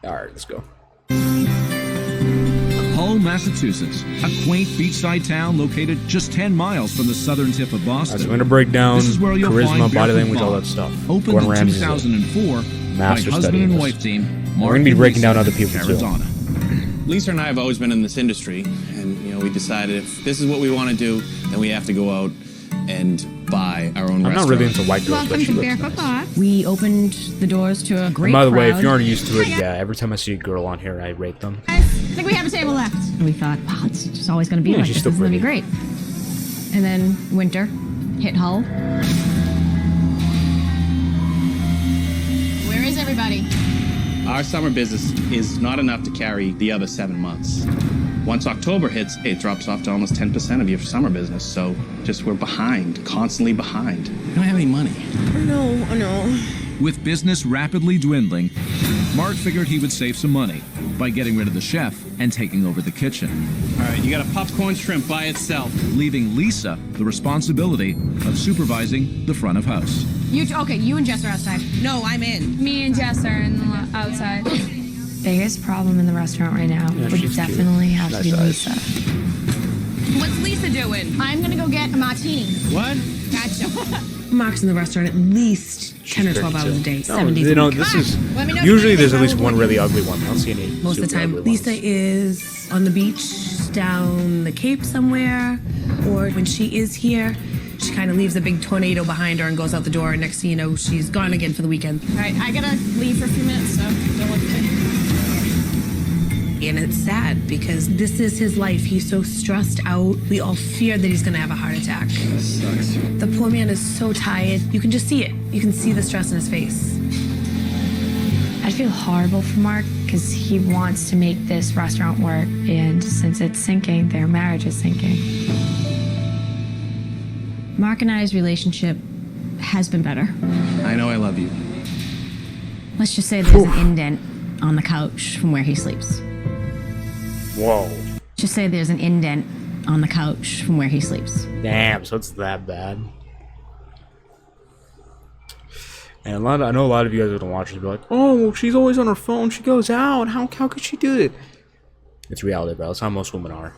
Alright, let's go. Hull, Massachusetts, a quaint beachside town located just 10 miles from the southern tip of Boston. So I'm going to break down This is where you'll charisma, find body Barefoot language, all Bob, that stuff. Opened Gordon in Ramsay's 2004 master by husband study in and this. wife team. We're going to be breaking down other people's Arizona. Lisa and I have always been in this industry, and we decided if this is what we want to do, then we have to go out and buy our own restaurant. I'm not really into white girls, but she looks Barefoot nice. Bob. We opened the doors to a great And by the way, crowd. if you aren't used to it, yeah, every time I see a girl on here, I rate them. I think we have a table left. And we thought, wow, it's just always going to be Yeah, like she's this. still This is going to be pretty. great. And then winter hit Hull. Where is everybody? Our summer business is not enough to carry the other 7 months. Once October hits, it drops off to almost 10% of your summer business. So we're behind, constantly behind. We don't have any money. Oh no. With business rapidly dwindling, Mark figured he would save some money by getting rid of the chef and taking over the kitchen, All right, you got a popcorn shrimp by itself. leaving Lisa the responsibility of supervising the front of house. You and Jess are outside. No, I'm in. Me and Jess are in the outside. Biggest problem in the restaurant right now Yeah, would she's definitely cute. have to Nice be eyes. Lisa. What's Lisa doing? I'm going to go get a martini. What? Gotcha. Mark's in the restaurant at least 10 or 12 hours a day, 7 days a week. This is Let me know if usually you there's at want least to one really ugly one. I don't see any. Most of the super time, ugly Lisa ones. is on the beach, down the Cape somewhere, or when she is here, she kind of leaves a big tornado behind her and goes out the door, and next thing you know, she's gone again for the weekend. All right, I got to leave for a few minutes, so don't look at me. And it's sad because this is his life. He's so stressed out. We all fear that he's going to have a heart attack. That sucks. The poor man is so tired. You can just see it. You can see the stress in his face. I feel horrible for Mark because he wants to make this restaurant work, and since it's sinking, their marriage is sinking. Mark and I's relationship has been better. I know I love you. Let's just say there's an indent on the couch from where he sleeps. Whoa. Just say there's an indent on the couch from where he sleeps. Damn, so it's that bad. And I know a lot of you guys are gonna watch this and be like, "Oh, well, she's always on her phone. She goes out. How could she do it?" It's reality, bro. That's how most women are.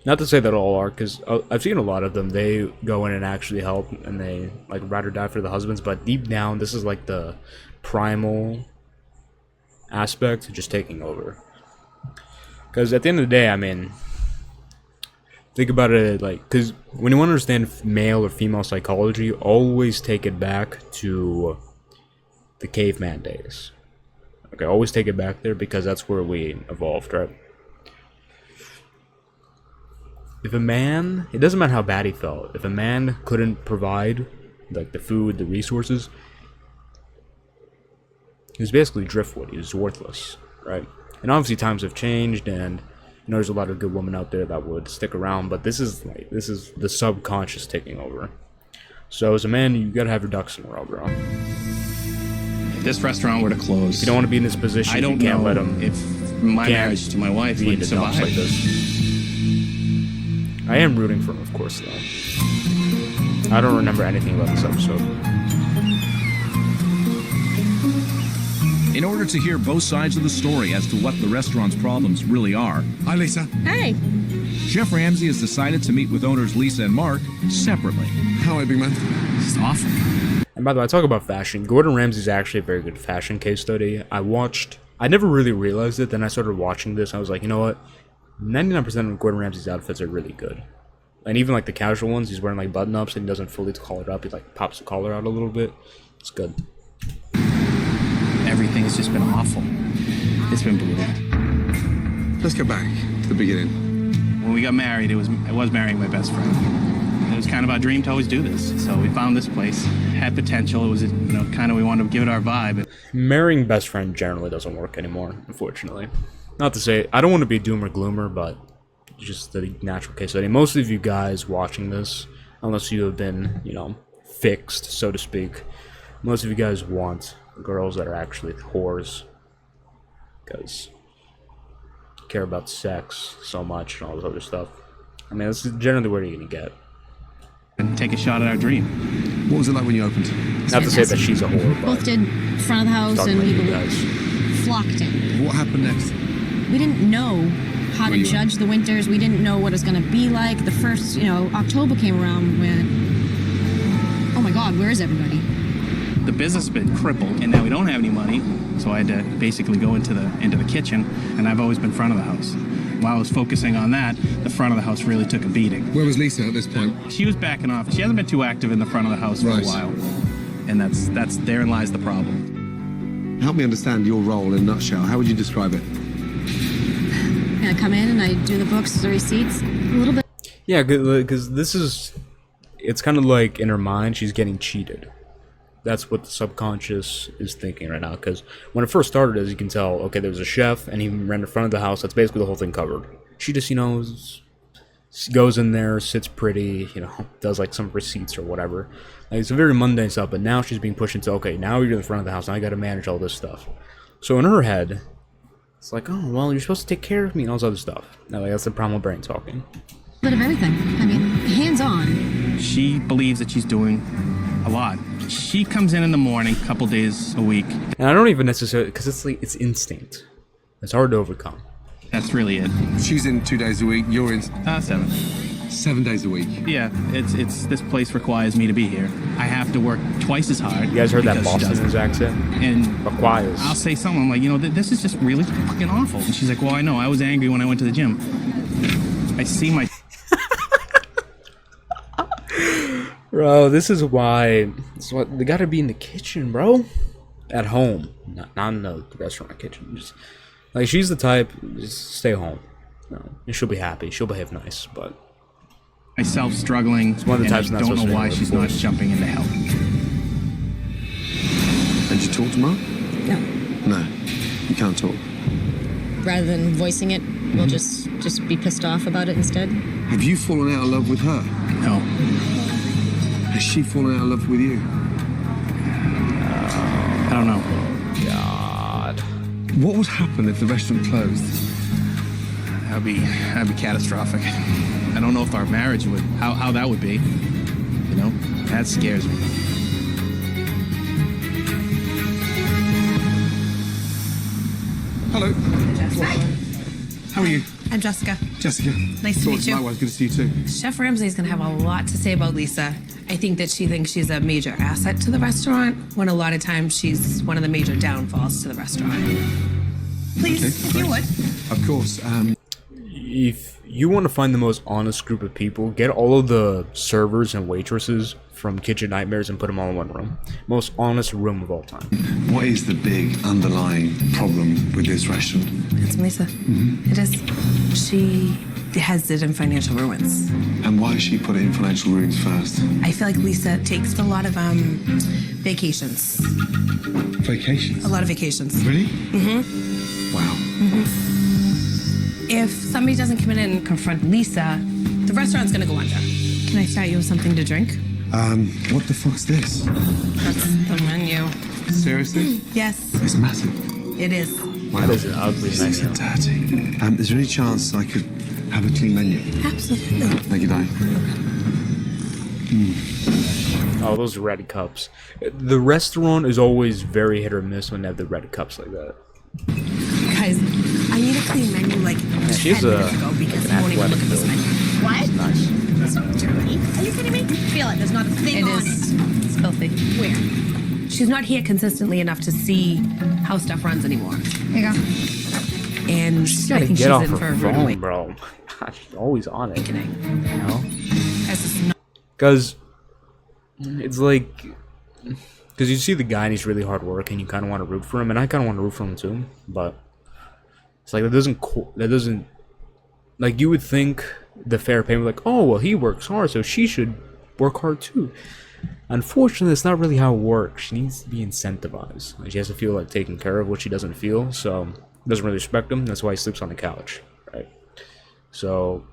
Not to say that all are, because I've seen a lot of them. They go in and actually help, and they like ride or die for the husbands. But deep down, this is like the primal aspect, just taking over. Because at the end of the day, I mean, think about it like, because when you want to understand male or female psychology, always take it back to the caveman days. Okay, always take it back there because that's where we evolved, right? If a man, it doesn't matter how bad he felt, if a man couldn't provide like the food, the resources, he was basically driftwood. He was worthless, right? And obviously times have changed, and there's a lot of good women out there that would stick around, but this is the subconscious taking over. So as a man, you gotta have your ducks in a row, bro. If this restaurant were to close, If you don't want to be in this position, I don't you can't know let him if my can't marriage to my wife be in would the dumps survive. like this. I am rooting for him, of course, though. I don't remember anything about this episode. In order to hear both sides of the story as to what the restaurant's problems really are, Hi, Lisa. Hey. Chef Ramsay has decided to meet with owners Lisa and Mark separately. How are you, big man? It's awful. And by the way, I talk about fashion. Gordon Ramsay is actually a very good fashion case study. I never really realized it, then I started watching this, I was like, you know what? 99% of Gordon Ramsay's outfits are really good. And even like the casual ones, he's wearing like button-ups and he doesn't fully collar it up. He like pops the collar out a little bit. It's good. Everything's just been awful. It's been brutal. Let's get back to the beginning. When we got married, I was marrying my best friend. It was kind of our dream to always do this. So we found this place, had potential. It was, kind of we wanted to give it our vibe. Marrying best friend generally doesn't work anymore, unfortunately. Not to say, I don't want to be doomer gloomer, but just the natural case study. Most of you guys watching this, unless you have been, fixed, so to speak, most of you guys want girls that are actually whores. Because you care about sex so much and all this other stuff. I mean, that's generally where you're going to get. And take a shot at our dream. What was it like when you opened? Not to say that she's a whore, but Both did front of the house talking and about we you guys. flocked in. What happened next? We didn't know how to Where you judge the winters. We didn't know what it was going to be like. The first, October came around when, oh my God, where is everybody? The business has been crippled, and now we don't have any money, so I had to basically go into the kitchen, and I've always been front of the house. While I was focusing on that, the front of the house really took a beating. Where was Lisa at this point? She was backing off. She hasn't been too active in the front of the house for Right. a while, and that's therein lies the problem. Help me understand your role in a nutshell. How would you describe it? And I come in and I do the books, the receipts, a little bit. Yeah, because it's kind of like in her mind, she's getting cheated. That's what the subconscious is thinking right now. Because when it first started, as you can tell, okay, there was a chef, and he ran in front of the house. That's basically the whole thing covered. She just, goes in there, sits pretty, does like some receipts or whatever. Like, it's a very mundane stuff. But now she's being pushed into, okay, now you're in the front of the house. Now I got to manage all this stuff. So in her head, it's like, oh, well, you're supposed to take care of me and all this other stuff. Now, like, that's the primal brain talking. Bit of everything. I mean, hands-on. She believes that she's doing a lot. She comes in the morning, a couple days a week. And I don't even necessarily, because it's instinct. It's hard to overcome. That's really it. She's in 2 days a week. You're in 7. 7 days a week. Yeah, it's this place requires me to be here. I have to work twice as hard. You guys heard that because she Boston in doesn't. his accent? And Requires. I'll say something, I'm like, this is just really fucking awful. And she's like, well, I know. I was angry when I went to the gym. I see my... Bro, this is why they gotta be in the kitchen, bro. At home, not in the restaurant kitchen. Just, like, she's the type, just stay home. And she'll be happy. She'll behave nice, but myself struggling, one of the and types I not don't supposed know to why be she's not divorced. jumping in to help. And you talk to Mark? No. No. You can't talk. Rather than voicing it, we'll just be pissed off about it instead. Have you fallen out of love with her? No. Has she fallen out of love with you? I don't know. God. What would happen if the restaurant closed? That'd be catastrophic. I don't know if our marriage would, how that would be. That scares me. Hello. How are you? I'm Jessica. Jessica. Nice to Thought meet you. Likewise, good to see you too. Chef Ramsay's gonna have a lot to say about Lisa. I think that she thinks she's a major asset to the restaurant, when a lot of times she's one of the major downfalls to the restaurant. Please, Okay, if you would. Of course. If you want to find the most honest group of people, get all of the servers and waitresses from Kitchen Nightmares and put them all in one room. Most honest room of all time. What is the big underlying problem with this restaurant? It's Lisa. It is. She has it in financial ruins. And why has she put it in financial ruins first? I feel like Lisa takes a lot of vacations. Vacations? A lot of vacations. Really? Mm-hmm. Wow. If somebody doesn't come in and confront Lisa, the restaurant's gonna go under. Can I start you with something to drink? What the fuck's this? That's the menu. Seriously? Yes, It's massive. it is. Wow. That is an ugly This menu. is dirty. Is there any chance I could have a clean menu? Absolutely. Thank you, Di. Oh, those red cups. The restaurant is always very hit or miss when they have the red cups like that. Guys, I need a clean menu like 10 she's minutes ago because I won't even look at this menu. What? Nice. That's dirty. Are you kidding me? Feel it. There's not a thing It on is. it. It's filthy. Where? She's not here consistently enough to see how stuff runs anymore. Here you go. And She's I gotta think get she's off in her for a rude phone, awakening. bro. She's always on it. You know? Guys, this is not Because it's like, because you see the guy and he's really hard work and you kind of want to root for him, and I kind of want to root for him too, but it's like that doesn't like, you would think the fair payment, like, oh well, he works hard, so she should work hard too. Unfortunately, that's not really how it works. She needs to be incentivized. Like, she has to feel like taken care of, what she doesn't feel, so doesn't really respect him. That's why he sleeps on the couch, right? So,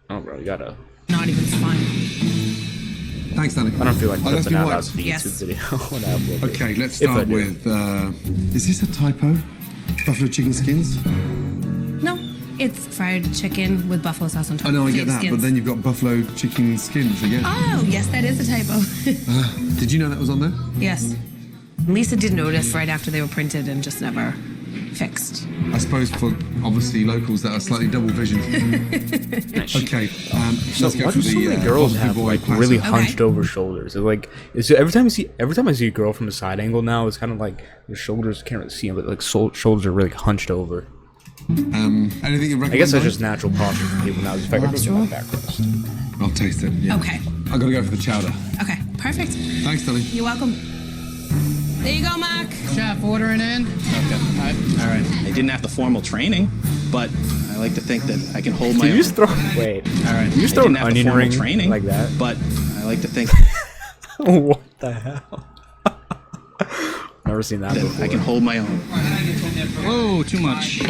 oh bro, you gotta. not even fun. Thanks, Danny. I don't feel like I left flipping you out white. as the Yes. YouTube video when I upload it. Okay, let's If I start do. with, is this a typo? Buffalo chicken skins? No, it's fried chicken with buffalo sauce on top. I know, I get Pig that, but skins. then you've got buffalo chicken skins again. Oh, yes, that is a typo. Did you know that was on there? Yes. Lisa did notice right after they were printed and just never fixed. I suppose for obviously locals that are slightly double visioned. Okay, So let's go why for do so the many girls Boston have boy like platter. really hunched over shoulders? They're like, every time I see a girl from a side angle now, it's kind of like their shoulders can't really see them, but like shoulders are really hunched over. Anything you recommend? I guess that's just natural posture for people now. Just like Lobster roll? back crust. I'll taste it. Yeah. Okay. I gotta go for the chowder. Okay, perfect. Thanks, Dolly. You're welcome. There you go, Mark. Chef, ordering in. Okay. All right. I didn't have the formal training, but I like to think that I can hold my Did you own. just throw? Wait. All right. You just I throw didn't an have the onion formal ring training like that? But I like to think What the hell? Never seen that that before. I can hold my own. Whoa, too much.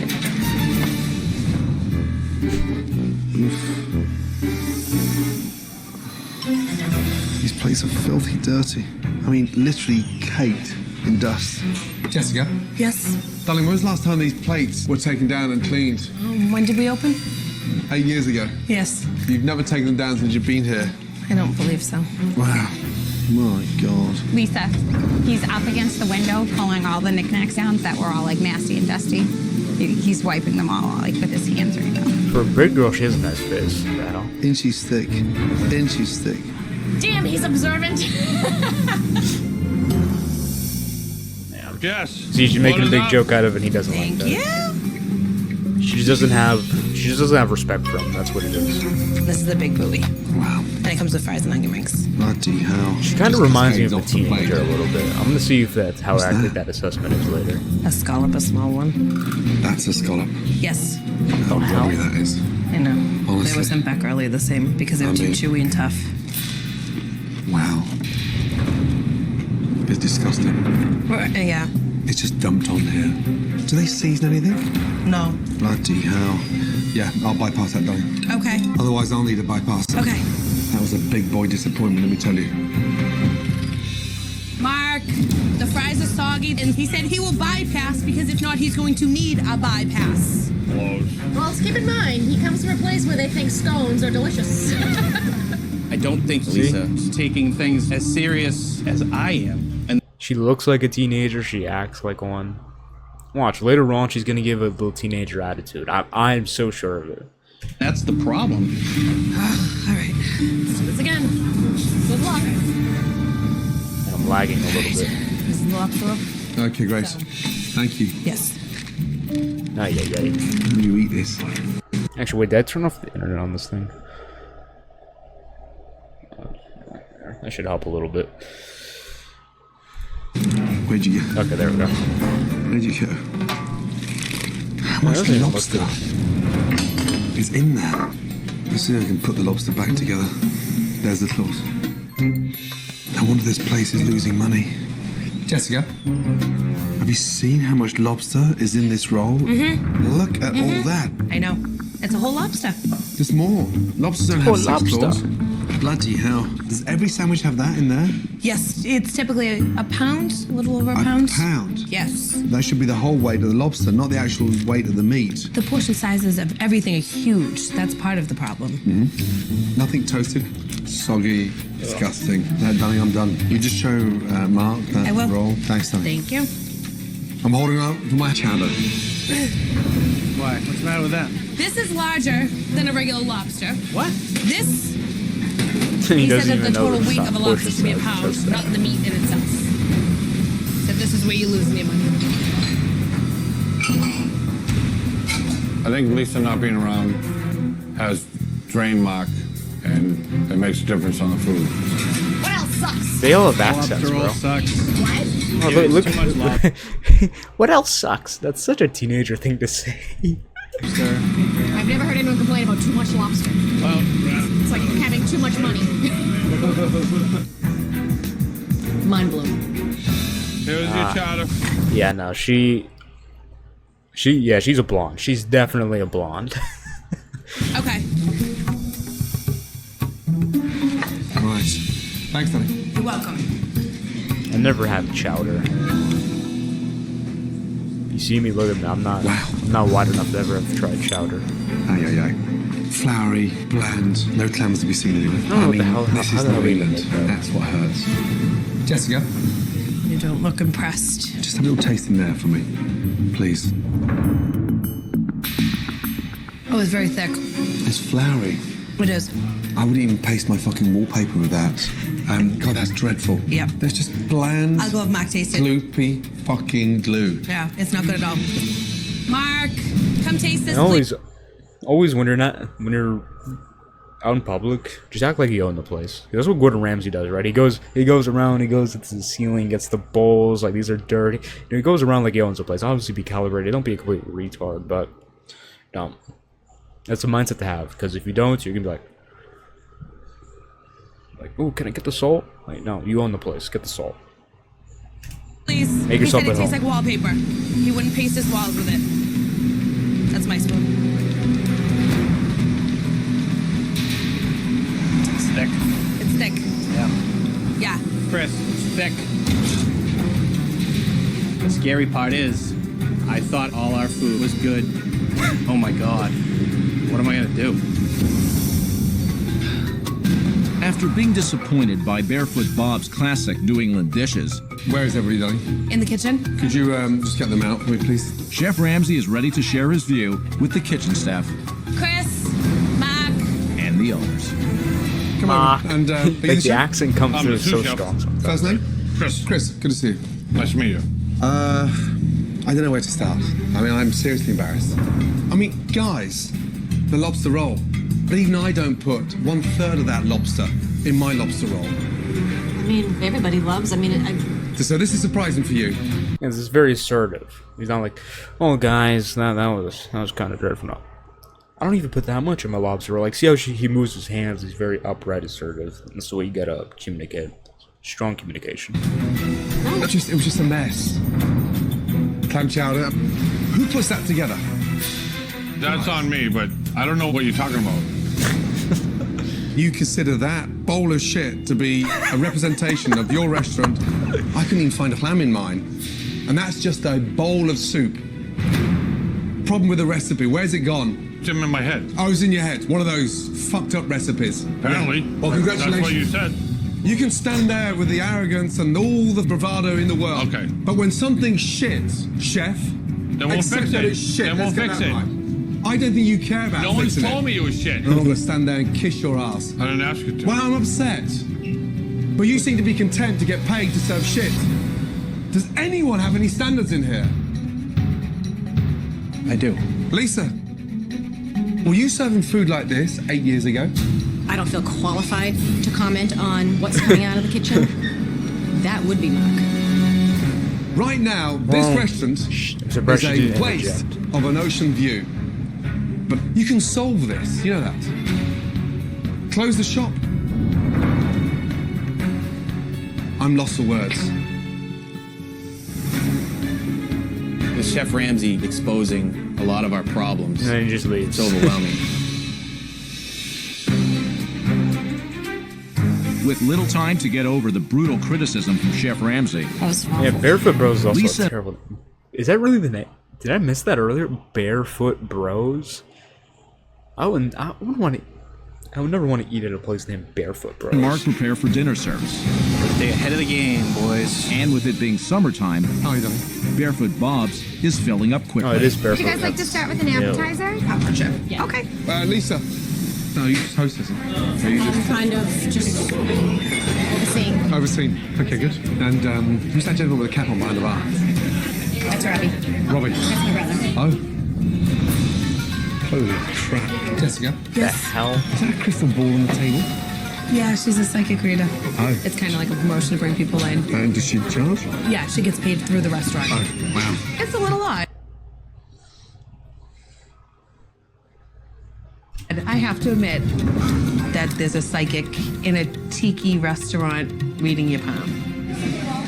These plates are filthy dirty. I mean, literally caked in dust. Jessica, Yes. darling, when was the last time these plates were taken down and cleaned? When did we open? 8 years ago. Yes. You've never taken them down since you've been here. I don't believe so. Wow. My God. Lisa, he's up against the window pulling all the knickknacks down that were all like nasty and dusty. He's wiping them all like with his hands right now. For a big girl, she has a nice face. What the hell? Inches thick. Inches thick. Damn, he's observant. Yes. See, she's making a big joke out of it, and he doesn't like that. She just doesn't have respect for him. That's what it is. This is the big booty. Wow. And it comes with fries and onion rings. Bloody hell. She kind of Just reminds me of cascades a off the plate. teenager a little bit. I'm gonna see if that's how What's accurate that? that assessment is later. A scallop, a small one. That's a scallop. Yes. How rubbery that is. I know. They Honestly. were sent back earlier the same because they were too chewy and tough. Wow. It's disgusting. Yeah. It's just dumped on here. Do they season anything? No. Bloody hell. Yeah, I'll bypass that, darling. Okay. Otherwise, I'll need a bypass. Okay. That was a big boy disappointment, let me tell you. Mark, the fries are soggy, and he said he will bypass because if not, he's going to need a bypass. Well, keep in mind, he comes from a place where they think scones are delicious. I don't think Lisa's taking things as serious as I am. And She looks like a teenager. She acts like one. Watch, later on, she's gonna give a little teenager attitude. I'm so sure of it. that's the problem. All right. Let's do this again. Good luck. And I'm lagging a little bit. This is the lobster roll? Okay, Grace. Thank you. Yes. Ay, ay, ay. How do you eat this? Actually, wait, did I turn off the internet on this thing? That should help a little bit. Where'd you go? Okay, there we go. Where'd you go? How much doesn't even look lobster is in there? Let's see if I can put the lobster back together. There's the claws. No wonder this place is losing money. Jessica, have you seen how much lobster is in this roll? Mm-hmm. Look at all that. I know. It's a whole lobster. There's more. Lobsters don't Whole have six lobster. claws. Bloody hell. Does every sandwich have that in there? Yes, it's typically a pound, a little over a A pound. pound? Yes. That should be the whole weight of the lobster, not the actual weight of the meat. The portion sizes of everything are huge. That's part of the problem. Nothing toasted, soggy, disgusting. No, darling, I'm done. You just show Mark that I will. roll. Thanks, darling. Thank you. I'm holding out for my chowder. Why? What's the matter with that? This is larger than a regular lobster. What? This, He he said doesn't that even the know total that weight it's of a not lobster should be a portion size, it's pound, just not that. the meat in itself. Said this is where you lose me money. I think Lisa not being around has drained Mark, and it makes a difference on the food. What else sucks? They all have accents, Lobster roll bro. sucks. What? Oh, Give look, it too much love. what else sucks? That's such a teenager thing to say. I've never heard anyone complain about too much lobster. Well, It's like having too much money. Mind blown. Here's your chowder. Yeah, no, she's a blonde. She's definitely a blonde. Okay. Right. Thanks, darling. You're welcome. I never had chowder. You see me, look at me. I'm not wide enough to ever have tried chowder. Aye, aye, aye. Flowery, bland, no clams to be seen anywhere. No, what the hell- this how is the hell New are you gonna England. make that? That's what hurts. Jessica, don't look impressed. Just have a little taste in there for me, please. Oh, it's very thick. It's floury. It is. I wouldn't even paste my fucking wallpaper with that. God, that's dreadful. Yep. There's just bland, I'll go have Mac taste it. gloopy fucking glue. Yeah, it's not good at all. Mark, come taste this. And always when you're out in public, just act like you own the place. That's what Gordon Ramsay does, right? He goes around, he goes to the ceiling, gets the bowls, like these are dirty. You know, he goes around like he owns the place. Obviously be calibrated, don't be a complete retard, but no. That's a mindset to have, because if you don't, you're gonna be like, oh, can I get the salt? Like, no, you own the place. Get the salt. Please. Make yourself he said at it tastes home. like wallpaper. He wouldn't paste his walls with it. That's my spoon. It's thick. It's thick. Yeah. Yeah. Chris, it's thick. The scary part is, I thought all our food was good. Oh my God. What am I gonna do? After being disappointed by Barefoot Bob's classic New England dishes, Where is everybody, darling? In the kitchen? Could you just get them out for me, please? Chef Ramsay is ready to share his view with the kitchen staff Chris, Mark. and the owners. Come on. And are you Like the accent comes I'm through the so sous chef. strong sometimes. First name? Chris. Chris, good to see you. Nice to meet you. I don't know where to start. I mean, I'm seriously embarrassed. I mean, guys, the lobster roll. But even I don't put 1/3 of that lobster in my lobster roll. I mean, everybody loves. So this is surprising for you. And it's very assertive. He's not like, oh guys, that was kind of dreadful. No. I don't even put that much in my lobster roll. Like, see how he moves his hands? He's very upright, assertive. That's the way you gotta communicate. Strong communication. It was just a mess. Clam chowder. Who puts that together? That's on me, but I don't know what you're talking about. You consider that bowl of shit to be a representation of your restaurant? I couldn't even find a clam in mine. And that's just a bowl of soup. Problem with the recipe, where's it gone? It's in my head. Oh, it's in your head. One of those fucked up recipes. Apparently. Yeah. Well, congratulations. That's what you said. You can stand there with the arrogance and all the bravado in the world. Okay. But when something's shit, chef, Then we'll accept fix that it. it's shit. Then we'll Let's get fix that it. right. I don't think you care about No one's fixing told it. me it was shit. I'm not going to stand there and kiss your ass. I didn't ask you to. Well, I'm upset. But you seem to be content to get paid to serve shit. Does anyone have any standards in here? I do. Lisa, were you serving food like this 8 years ago? I don't feel qualified to comment on what's coming out of the kitchen. That would be Mark. Right now, this restaurant It's a brush is you a didn't waste interject. of an ocean view. But you can solve this, you know that. Close the shop. I'm lost for words. With Chef Ramsay exposing a lot of our problems, And then he just leaves. it's overwhelming. With little time to get over the brutal criticism from Chef Ramsay, That was awful. Yeah, Barefoot Bros is also Lisa- a terrible. Is that really the name? Did I miss that earlier? Barefoot Bros. I would never want to eat at a place named Barefoot Bros. Mark prepare for dinner service. Stay ahead of the game, boys. And with it being summertime, How are you doing? Barefoot Bob's is filling up quickly. Oh, it is Barefoot. Would you guys like to start with an appetizer? Popcorn chef. Yeah. Okay. Lisa. No, you just hostess. So you I'm kind of just overseeing. overseen. Okay, good. And who's that gentleman with a cap on behind the bar? That's Robbie. Robbie. That's my brother. Oh. Holy crap. Jessica, The hell? is that a crystal ball on the table? Yeah, she's a psychic reader. Oh. It's kind of like a promotion to bring people in. And does she charge? Yeah, she gets paid through the restaurant. Oh, wow. It's a little odd. I have to admit that there's a psychic in a tiki restaurant reading your palm.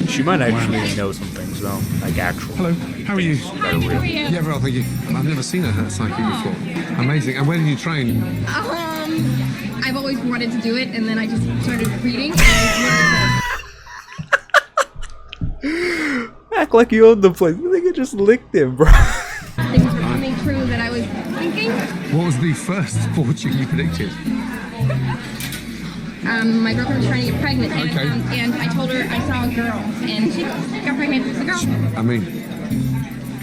She might actually know some things though, like actual. Hello, how are you? Hi, how are you? Yeah, well, thank you. I've never seen a psychic before. Amazing. And where did you train? I've always wanted to do it, and then I just started reading. And I Act like you owned the place. I think I just licked him, bro. things were coming true that I was thinking. What was the first fortune you predicted? My girlfriend was trying to get pregnant, and, Okay. And I told her I saw a girl, and she got pregnant with a girl. I mean,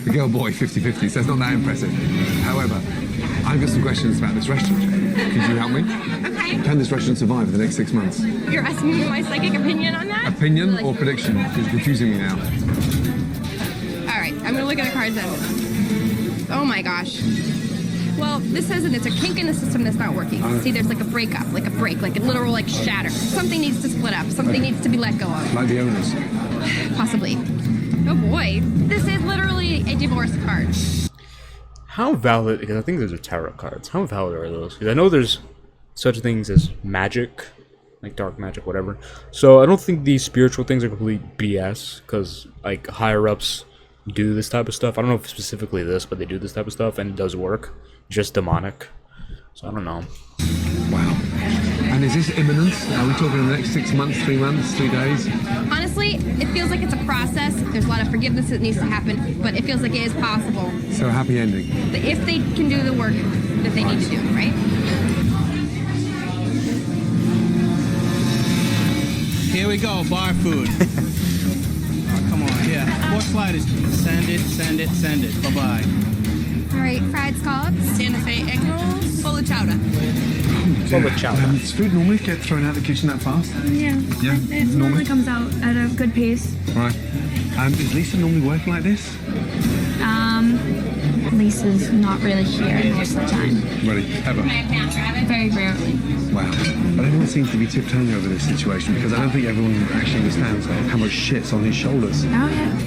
the girl boy 50-50, so it's not that impressive. However, I've got some questions about this restaurant. Could you help me? Okay. Can this restaurant survive for the next 6 months? You're asking me my psychic opinion on that? Opinion or prediction? It's confusing me now. All right, I'm gonna look at the cards then. Oh my gosh. Well, this says that it's a kink in the system that's not working. See, there's like a breakup, like a break, like a literal like shatter. Something needs to split up. Something needs to be let go of. Like the owners. Possibly. Oh boy, this is literally a divorce card. How valid? Because I think those are tarot cards. How valid are those? Because I know there's such things as magic, like dark magic, whatever. So I don't think these spiritual things are complete BS. Because like higher ups do this type of stuff. I don't know if specifically this, but they do this type of stuff and it does work. It's just demonic. So I don't know. Wow. And is this imminent? Are we talking in the next 6 months, 3 months, 3 days? Honestly, it feels like it's a process. There's a lot of forgiveness that needs to happen, but it feels like it is possible. So a happy ending. If they can do the work that they need to do, right? Here we go, bar food. Oh, come on, here. 4 sliders. Send it, send it, send it. Bye-bye. All right, fried scallops. Santa Fe egg rolls, full of chowder. Full of chowder. Does food normally get thrown out of the kitchen that fast? Yeah. Yeah, It normally comes out at a good pace. Right. Is Lisa normally working like this? Lisa's not really here most of the time. Really? Ever? Very rarely. Wow. But everyone seems to be tiptoeing over this situation because I don't think everyone actually understands how much shit's on his shoulders. Oh yeah.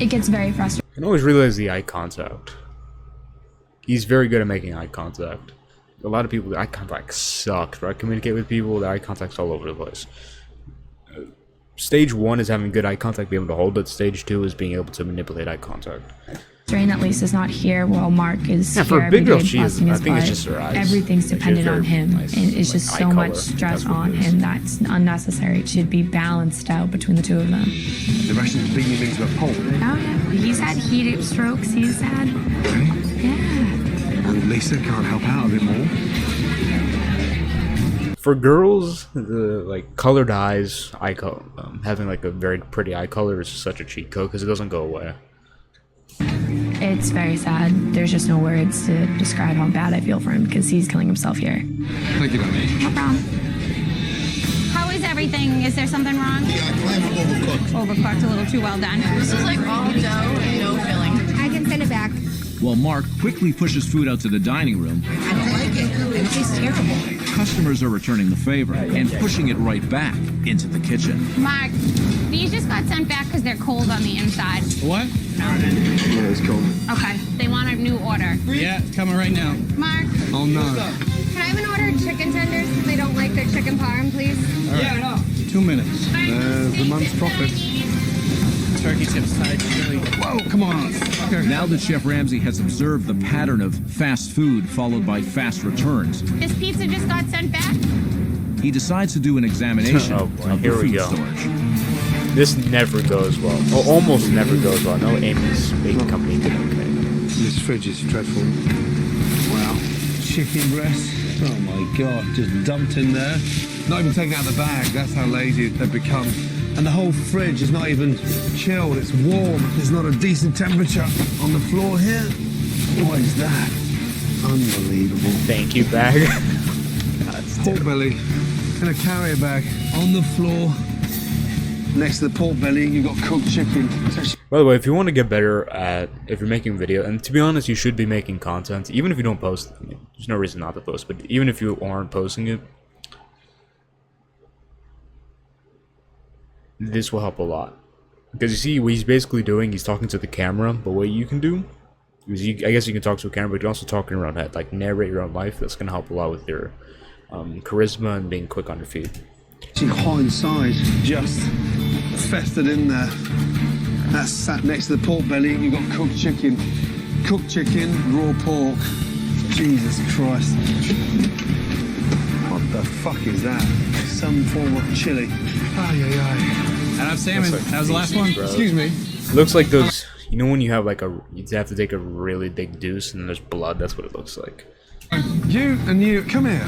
It gets very frustrating. I can always realize the eye contact. He's very good at making eye contact. A lot of people, the eye contact sucks. When I communicate with people, the eye contact's all over the place. Stage 1 is having good eye contact, being able to hold it. Stage 2 is being able to manipulate eye contact. That Lisa's not here while Mark is Yeah, here for a big every girl, day she is. busting I his think it's butt. just her eyes. Everything's Like, dependent she's on very him, nice, and it's like, just eye so color. much stress That's what on it is. him that's unnecessary. It should be balanced out between the two of them. The restaurant's beating him into a pulp. Oh yeah, he's had heated strokes. He's had, yeah. I mean, Lisa can't help out a bit more. For girls, the like colored eyes, having like a very pretty eye color is such a cheat code because it doesn't go away. It's very sad. There's just no words to describe how bad I feel for him because he's killing himself here. Thank you, darling. No problem. How is everything? Is there something wrong? Overcooked, a little too well done. This is like all dough and no filling. I can send it back. While Mark quickly pushes food out to the dining room, I don't like it. It tastes terrible. customers are returning the favor and pushing it right back into the kitchen. Mark, these just got sent back because they're cold on the inside. What? Yeah, it's cold. Okay, they want a new order. Yeah, it's coming right now. Mark, Oh no. can I have an order of chicken tenders because they don't like their chicken parm, please? Yeah, no. 2 minutes. There's the month's profit. Turkey tips, side chili. Whoa, come on. Now that Chef Ramsay has observed the pattern of fast food followed by fast returns, This pizza just got sent back? he decides to do an examination Oh, boy, of the here we food go. storage. This never goes well. Oh, almost never goes well. No, Amy's baking company did okay. This fridge is dreadful. Wow. Chicken breast. Oh my god, just dumped in there. Not even taken out of the bag. That's how lazy they've become. And the whole fridge is not even chilled. It's warm. There's not a decent temperature on the floor here. What is that? Unbelievable. Thank you, bag. Pork belly in a carrier bag on the floor. Next to the pork belly, you've got cooked chicken. By the way, if you want to get better at, if you're making video, and to be honest, you should be making content, even if you don't post. I mean, there's no reason not to post, but even if you aren't posting it, this will help a lot. Because you see, what he's basically doing, he's talking to the camera, but what you can do is, I guess you can talk to a camera, but you can also talk in your own head, like narrate your own life. That's going to help a lot with your charisma and being quick on your feet. Actually, hot inside, just festered in there. That's sat next to the pork belly. You've got cooked chicken, raw pork. Jesus Christ! What the fuck is that? Some form of chili. Ay ay ay. I have salmon. That was the last one. Excuse me. Looks like those, you know, when you have like you have to take a really big deuce and there's blood. That's what it looks like. You and you, come here.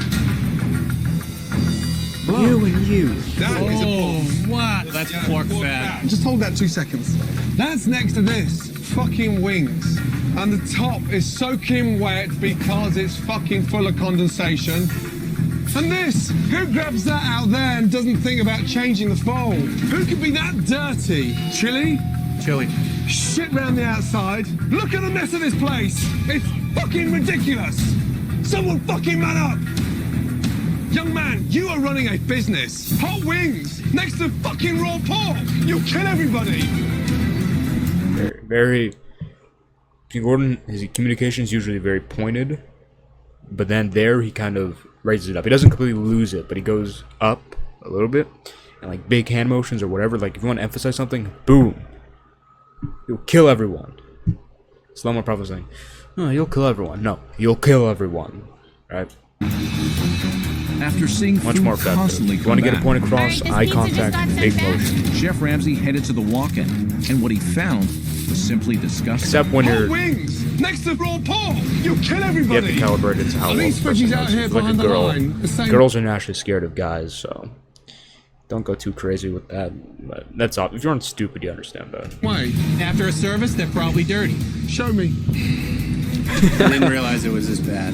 Blood. You and you. That is a pork. What? That's pork fat. Just hold that 2 seconds. That's next to this. Fucking wings. And the top is soaking wet because it's fucking full of condensation. And this, who grabs that out there and doesn't think about changing the fold? Who could be that dirty? Chili? Chili. Shit round the outside. Look at the mess of this place. It's fucking ridiculous. Someone fucking man up. Young man, you are running a business. Hot wings next to fucking raw pork. You'll kill everybody. Very Gordon, his communication is usually very pointed, but then there he kind of raises it up. He doesn't completely lose it, but he goes up a little bit, and like big hand motions or whatever. Like if you want to emphasize something, boom, you'll kill everyone. Slow-mo Prophet saying, "Oh, you'll kill everyone." No, you'll kill everyone. Right? After seeing Much food more effective. constantly If you want to come get a back, point across, Alright, eye this pizza just contact, got big sent back. motion. Chef Ramsay headed to the walk-in, and what he found was simply disgusting. Except when Hot you're wings next to raw pork. You'll kill you have everybody. to calibrate it to how Are well these the person fridges out knows. here If you're like a behind the girl, line? The same. girls are naturally scared of guys, so don't go too crazy with that. But that's all. If you aren't stupid, you understand that. Wait, After a service, they're probably dirty. show me. I didn't realize it was this bad.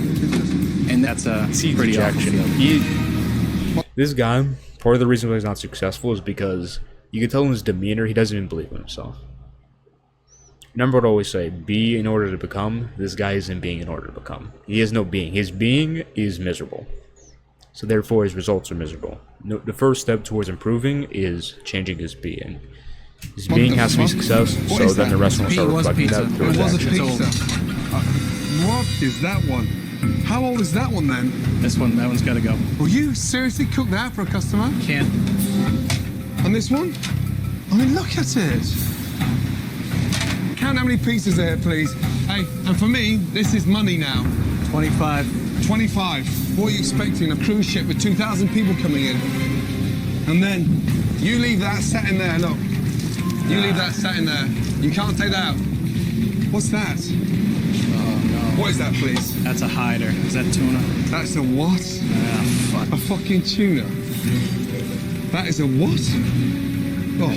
And that's a Seed pretty awful rejection. feeling. This guy, part of the reason why he's not successful is because you can tell in his demeanor he doesn't even believe in himself. Remember what I always say, be in order to become. This guy isn't being in order to become. He has no being. His being is miserable. So therefore his results are miserable. No, the first step towards improving is changing his being. His being has to be success, What so is then that? the rest will It start was reflecting pizza. that through It his was a actions. pizza. What is that one? How old is that one then? That one's gotta go. Will you seriously cook that for a customer? Can't. And this one? I mean, look at it. Count how many pieces there, please. Hey, and for me, this is money now. 25. 25. What are you expecting? A cruise ship with 2,000 people coming in. And then you leave that sat in there, look. You leave that sat in there. You can't take that out. What's that? What is that, please? That's a hider. Is that tuna? That's a what? Ah, fuck. A fucking tuna. That is a what? Oh,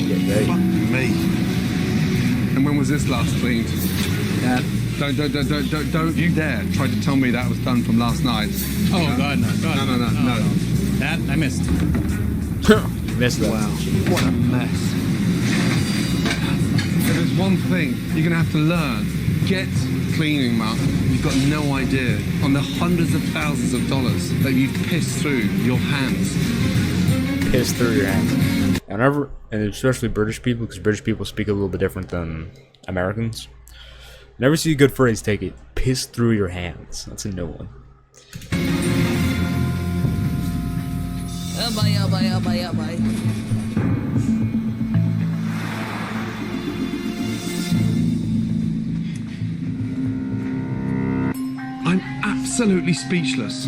fuck me. And when was this last cleaned? That. Don't you dare try to tell me that was done from last night. Oh, God, no. God, No. That, I missed. Missed that. Wow, what a mess. So there's one thing you're gonna have to learn. Get cleaning, Mark. You've got no idea on the hundreds of thousands of dollars that you've pissed through your hands. Piss through your hands. And especially British people, because British people speak a little bit different than Americans. Never see a good phrase, take it. Piss through your hands. That's a new one. I'm absolutely speechless.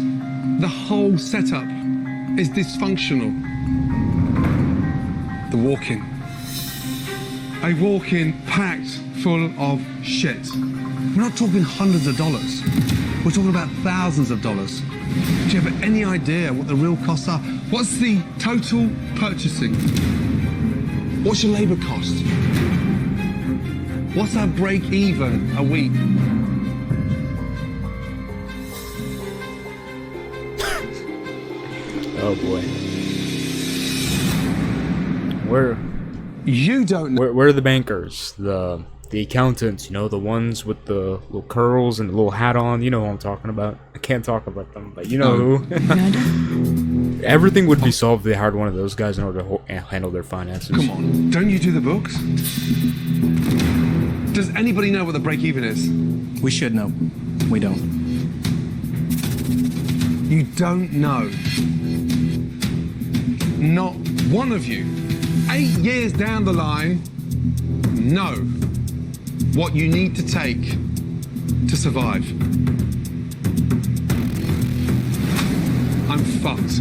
The whole setup is dysfunctional. The walk-in. A walk-in packed full of shit. We're not talking hundreds of dollars. We're talking about thousands of dollars. Do you have any idea what the real costs are? What's the total purchasing? What's your labor cost? What's our break even a week? Oh boy. Where You don't know. where are the bankers? The accountants, you know, the ones with the little curls and the little hat on, you know who I'm talking about. I can't talk about them, but you know who. Everything would be solved if they hired one of those guys in order to handle their finances. Come on, don't you do the books? Does anybody know what the break even is? We should know. We don't. You don't know. Not one of you, 8 years down the line, know what you need to take to survive. I'm fucked.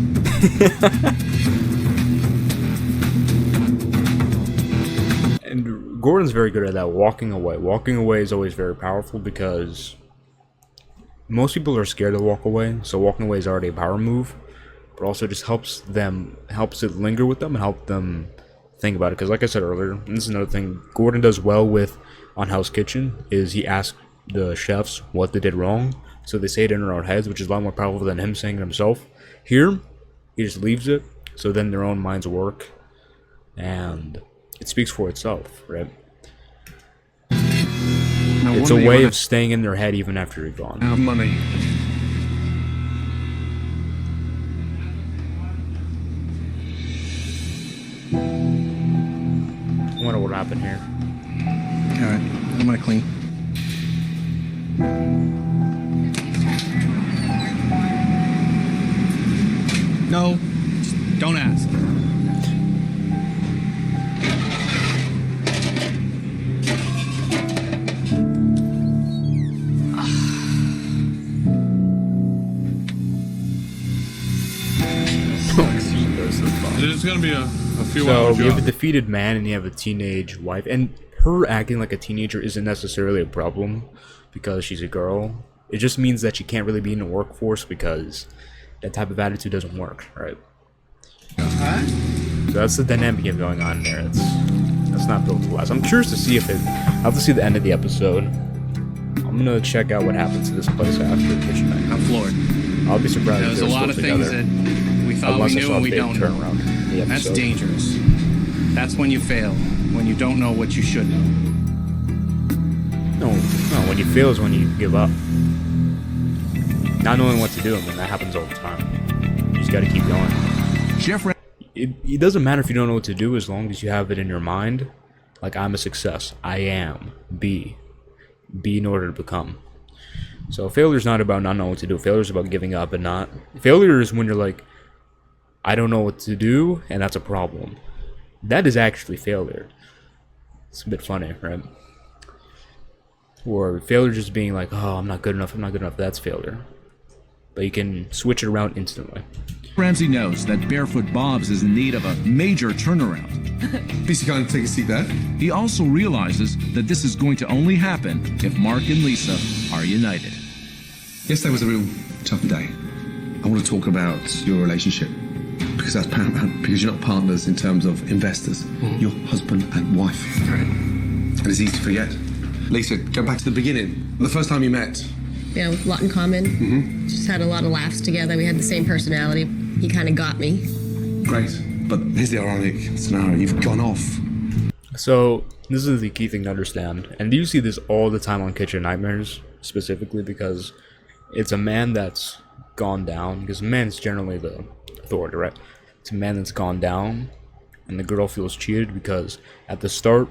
And Gordon's very good at that, walking away. Walking away is always very powerful because most people are scared to walk away, so walking away is already a power move. but also just helps it linger with them and help them think about it. Because like I said earlier, and this is another thing Gordon does well with on Hell's Kitchen, is he asks the chefs what they did wrong, so they say it in their own heads, which is a lot more powerful than him saying it himself. Here, he just leaves it, so then their own minds work, and it speaks for itself, right? Now, it's a way of staying in their head even after you're gone. Out of money. I wonder what happened here. Alright, I'm gonna clean. No, just don't ask. There's gonna be a few So hours. you have a defeated man and you have a teenage wife, and her acting like a teenager isn't necessarily a problem because she's a girl. It just means that she can't really be in the workforce because that type of attitude doesn't work, right? So that's the dynamic you have going on there. That's not built to last. I'm curious to see if it. I'll have to see the end of the episode. I'm gonna check out what happens to this place after the kitchen night. I'm floored. I'll be surprised. There's if a they're lot of still things together. that we thought Unless we I knew saw a and we big don't know. turnaround in the That's episode. dangerous. That's when you fail. When you don't know what you should know. No, when you fail is when you give up. Not knowing what to do, I mean, that happens all the time. You just gotta keep going. Chef It doesn't matter if you don't know what to do as long as you have it in your mind. Like, I'm a success. I am. Be in order to become. So failure is not about not knowing what to do. Failure is about giving up and not. Failure is when you're like, I don't know what to do, and that's a problem. That is actually failure. It's a bit funny, right? Or failure just being like, oh, I'm not good enough, that's failure. But you can switch it around instantly. Ramsay knows that Barefoot Bob's is in need of a major turnaround. Please, you can't take a seat there. He also realizes that this is going to only happen if Mark and Lisa are united. Yesterday was a real tough day. I want to talk about your relationship because that's paramount. Because you're not partners in terms of investors. You're husband and wife. Right. And it's easy to forget. Lisa, go back to the beginning. The first time you met. You know, a lot in common. Just had a lot of laughs together. We had the same personality. He kind of got me. Great. But here's the ironic scenario. You've gone off. So, this is the key thing to understand. And you see this all the time on Kitchen Nightmares, specifically because it's a man that's gone down. Because man's generally the authority, right? It's a man that's gone down, and the girl feels cheated because at the start...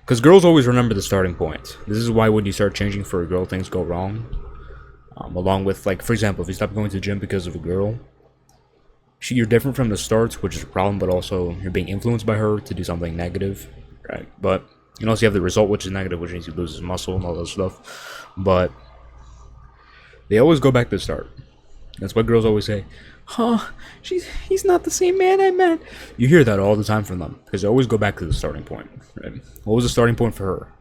Because girls always remember the starting point. This is why when you start changing for a girl, things go wrong. Along with, like, for example, if you stop going to the gym because of a girl, you're different from the start, which is a problem, but also you're being influenced by her to do something negative, right? But you also have the result, which is negative, which means he loses muscle and all that stuff. But they always go back to the start. That's what girls always say. He's not the same man I met. You hear that all the time from them because they always go back to the starting point, right? What was the starting point for her?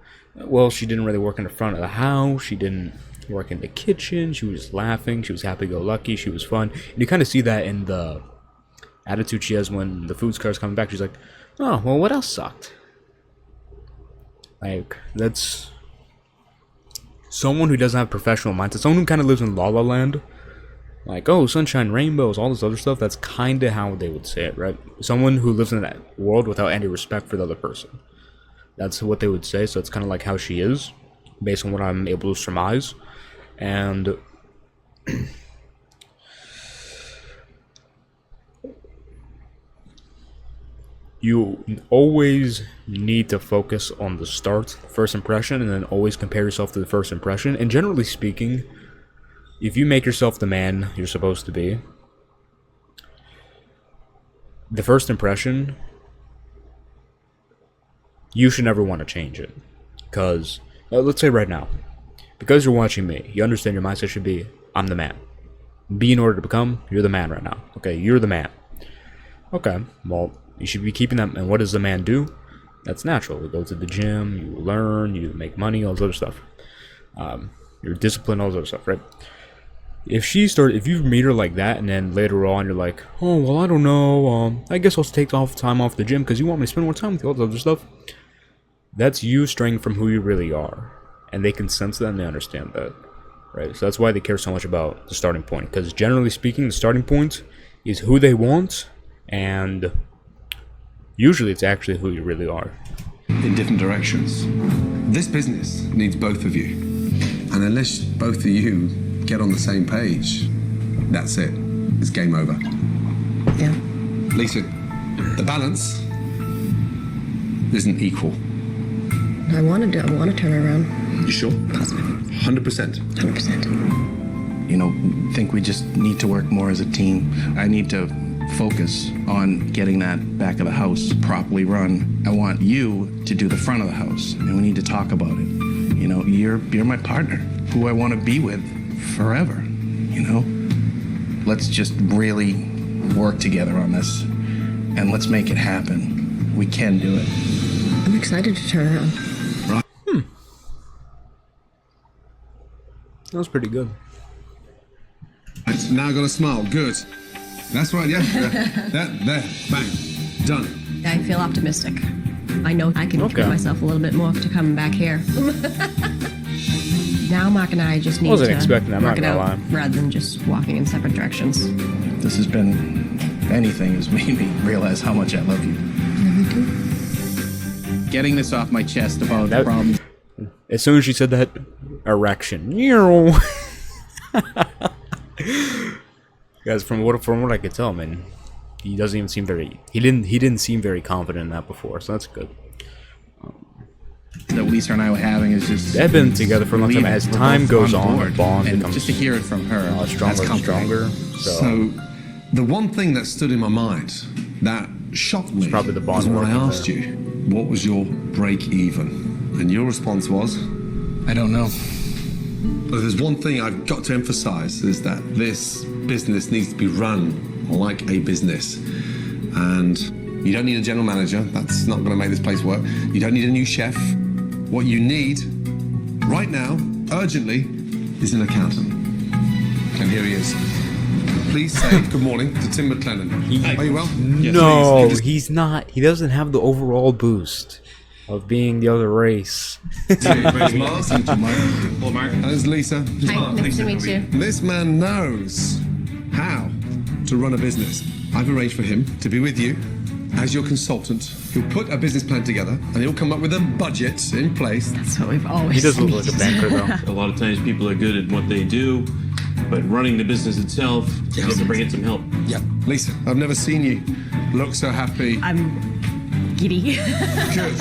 Well, she didn't really work in the front of the house. She didn't work in the kitchen. She was laughing. She was happy-go-lucky. She was fun. And you kind of see that in the attitude she has when the food car's coming back. She's like, oh, well, what else sucked? Like, that's someone who doesn't have professional mindset. Someone who kind of lives in La La Land. Like, oh, sunshine, rainbows, all this other stuff. That's kind of how they would say it, right? Someone who lives in that world without any respect for the other person. That's what they would say. So it's kind of like how she is, based on what I'm able to surmise. And you always need to focus on the start, first impression, and then always compare yourself to the first impression. And generally speaking, if you make yourself the man you're supposed to be, the first impression, you should never want to change it. Because, let's say right now, because you're watching me, you understand your mindset should be, I'm the man. Be in order to become, you're the man right now. Okay, you're the man. Okay, well, you should be keeping that. And what does the man do? That's natural. You go to the gym, you learn, you make money, all this other stuff. You're disciplined, all this other stuff, right? if you meet her like that, and then later on you're like, oh well, I don't know, I guess I'll take time off the gym because you want me to spend more time with you, all this other stuff. That's you straying from who you really are, and they can sense that and they understand that, right? So that's why they care so much about the starting point, because generally speaking, the starting point is who they want, and usually it's actually who you really are. In different directions. This business needs both of you. And unless both of you get on the same page, that's it. It's game over. Yeah. Lisa, the balance isn't equal. I want to turn her around. You sure? Positive. 100%. 100%. You know, think we just need to work more as a team. I need to focus on getting that back of the house properly run. I want you to do the front of the house, and we need to talk about it. You know, you're my partner, who I want to be with forever, you know? Let's just really work together on this, and let's make it happen. We can do it. I'm excited to turn around. That was pretty good. Right, now I got a smile. Good. That's right, yeah. There, bang. Done. I feel optimistic. I know I can give myself a little bit more to coming back here. Now Mark and I just need Wasn't to expecting that, I'm work not it gonna out lie. rather than just walking in separate directions. This has been, anything has made me realize how much I love you. Getting this off my chest about the problems. As soon as she said that, erection. Guys, from what I could tell, man, he doesn't even seem he didn't seem very confident in that before, so that's good. That Lisa and I were having is just... They've been together for a long time. As time goes on, the bond and becomes just to hear it from her, stronger and stronger. So, the one thing that stood in my mind that shocked me probably the bond was when I working asked you, what was your break even? And your response was? I don't know. But there's one thing I've got to emphasize is that this business needs to be run like a business. And you don't need a general manager. That's not going to make this place work. You don't need a new chef. What you need right now, urgently, is an accountant. And here he is. Please say good morning to Tim McLennan. Are you well? No, he's not. He doesn't have the overall boost of being the other race. There's Lisa. Hi, nice to meet you. This man knows how to run a business. I've arranged for him to be with you as your consultant. He'll put a business plan together and he'll come up with a budget in place. That's what we've always He does look like a banker, though. A lot of times people are good at what they do, but running the business itself, you have to bring in some help. Yeah. Lisa, I've never seen you look so happy. I'm giddy. Good.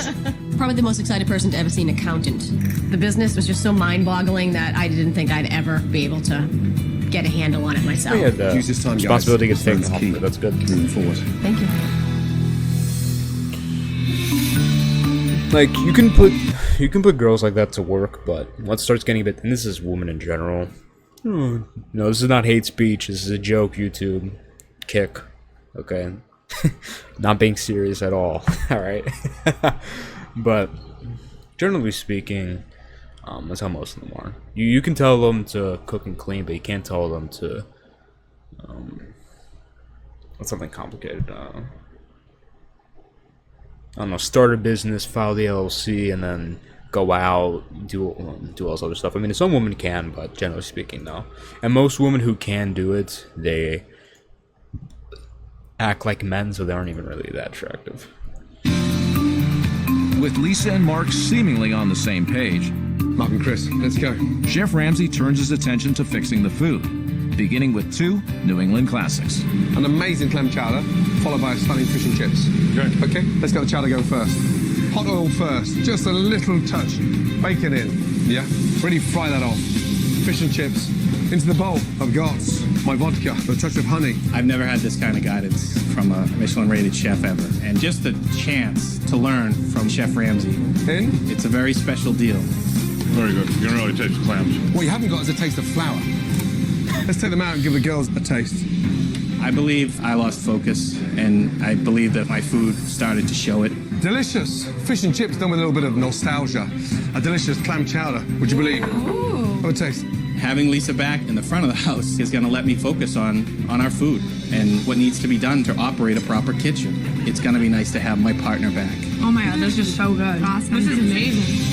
Probably the most excited person to ever see an accountant. The business was just so mind-boggling that I didn't think I'd ever be able to get a handle on it myself. Yeah, the Use this time, guys. responsibility gets taken That's off. key. That's good. Moving forward. Thank you. Like you can put girls like that to work, but once it starts getting a bit, and this is women in general. No, this is not hate speech. This is a joke. YouTube kick. Okay, not being serious at all. All right, but generally speaking, that's how most of them are. You can tell them to cook and clean, but you can't tell them to what's something complicated. I don't know, start a business, file the LLC, and then go out, do all this other stuff. I mean, some women can, but generally speaking, no. And most women who can do it, they act like men, so they aren't even really that attractive. With Lisa and Mark seemingly on the same page, Mark and Chris, let's go. Chef Ramsay turns his attention to fixing the food, beginning with 2 New England classics. An amazing clam chowder, followed by a stunning fish and chips. Good. Okay, let's get the chowder going first. Hot oil first, just a little touch. Bacon in, yeah? Really fry that off. Fish and chips. Into the bowl, I've got my vodka, a touch of honey. I've never had this kind of guidance from a Michelin-rated chef ever. And just the chance to learn from Chef Ramsay. In? It's a very special deal. Very good. You can really taste the clams. What you haven't got is a taste of flour. Let's take them out and give the girls a taste. I believe I lost focus, and I believe that my food started to show it. Delicious. Fish and chips done with a little bit of nostalgia. A delicious clam chowder, would you believe? Ooh. Have a taste. having Lisa back in the front of the house is going to let me focus on our food and what needs to be done to operate a proper kitchen. It's going to be nice to have my partner back. Oh my God, this is so good. Awesome. This is amazing.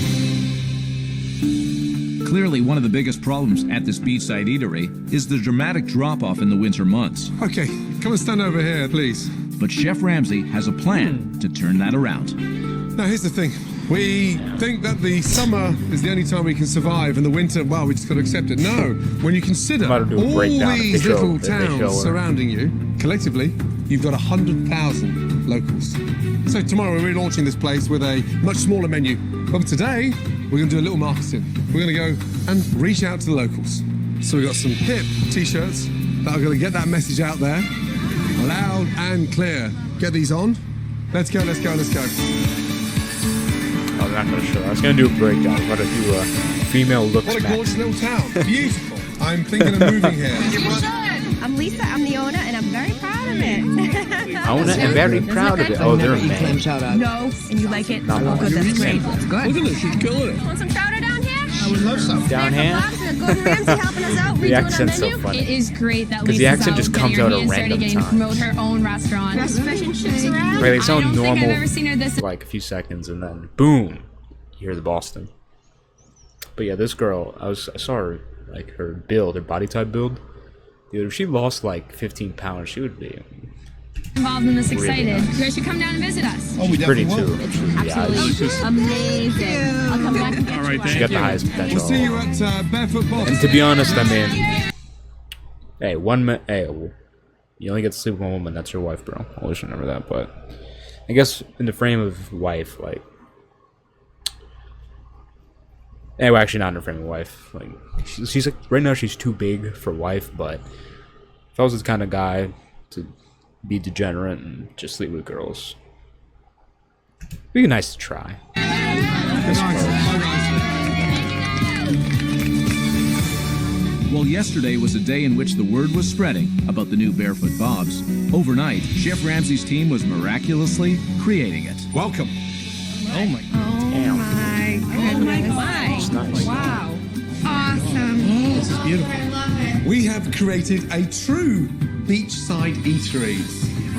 Clearly, one of the biggest problems at this beachside eatery is the dramatic drop-off in the winter months. Okay, come and stand over here, please. But Chef Ramsay has a plan to turn that around. Now, here's the thing. We think that the summer is the only time we can survive, and the winter, well, we just got to accept it. No, when you consider all these little towns surrounding you, collectively, you've got 100,000 locals. So tomorrow we're relaunching this place with a much smaller menu. But today, we're going to do a little marketing. We're going to go and reach out to the locals. So we've got some hip t-shirts that are going to get that message out there, loud and clear. Get these on. Let's go, let's go, let's go. I'm not going to show. I was going to do a breakdown. I'm going to do a female looks What a match. gorgeous little town. Beautiful. I'm thinking of moving here. You should. I'm Lisa. I'm the owner, and I'm very proud of it. Owner and very proud of it. Oh, they're a man. No, and you like it? No, Oh, good, that's great. That's good. Look at this, she's killing it. Want some chowder down here? I would love some. Down here. Gordon Ramsay helping us out. The accent's so funny. It is great that 'Cause the Lisa's accent out just getting comes her out at hands dirty, random getting to times. promote her own restaurant. Best fish and chips around. Right, they sound I don't normal think I've ever seen her this. for like a few seconds, and then boom, you hear the Boston. But yeah, this girl, I saw her, like her build, her body type build. Dude, if she lost like 15 pounds, she would be Involved in this, Really excited. nice. You guys should come down and visit us. Oh, we pretty definitely will. too. Absolutely amazing. I'll come back and get All right, you. thank She got the you. highest potential. We'll see you at Barefoot Bob's. And to be honest, I mean, hey, you only get to sleep with one woman. That's your wife, bro. Always remember that. But I guess in the frame of wife, like, anyway, actually not in the frame of wife. Like, she's like right now she's too big for wife. But if I was this kind of guy to be degenerate and just sleep with girls, it'd be nice to try. While yesterday was a day in which the word was spreading about the new Barefoot Bob's, overnight, Chef Ramsay's team was miraculously creating it. Welcome. Oh my. Damn. My goodness. It's nice. Wow. Awesome. This is beautiful. We have created a true beachside eatery.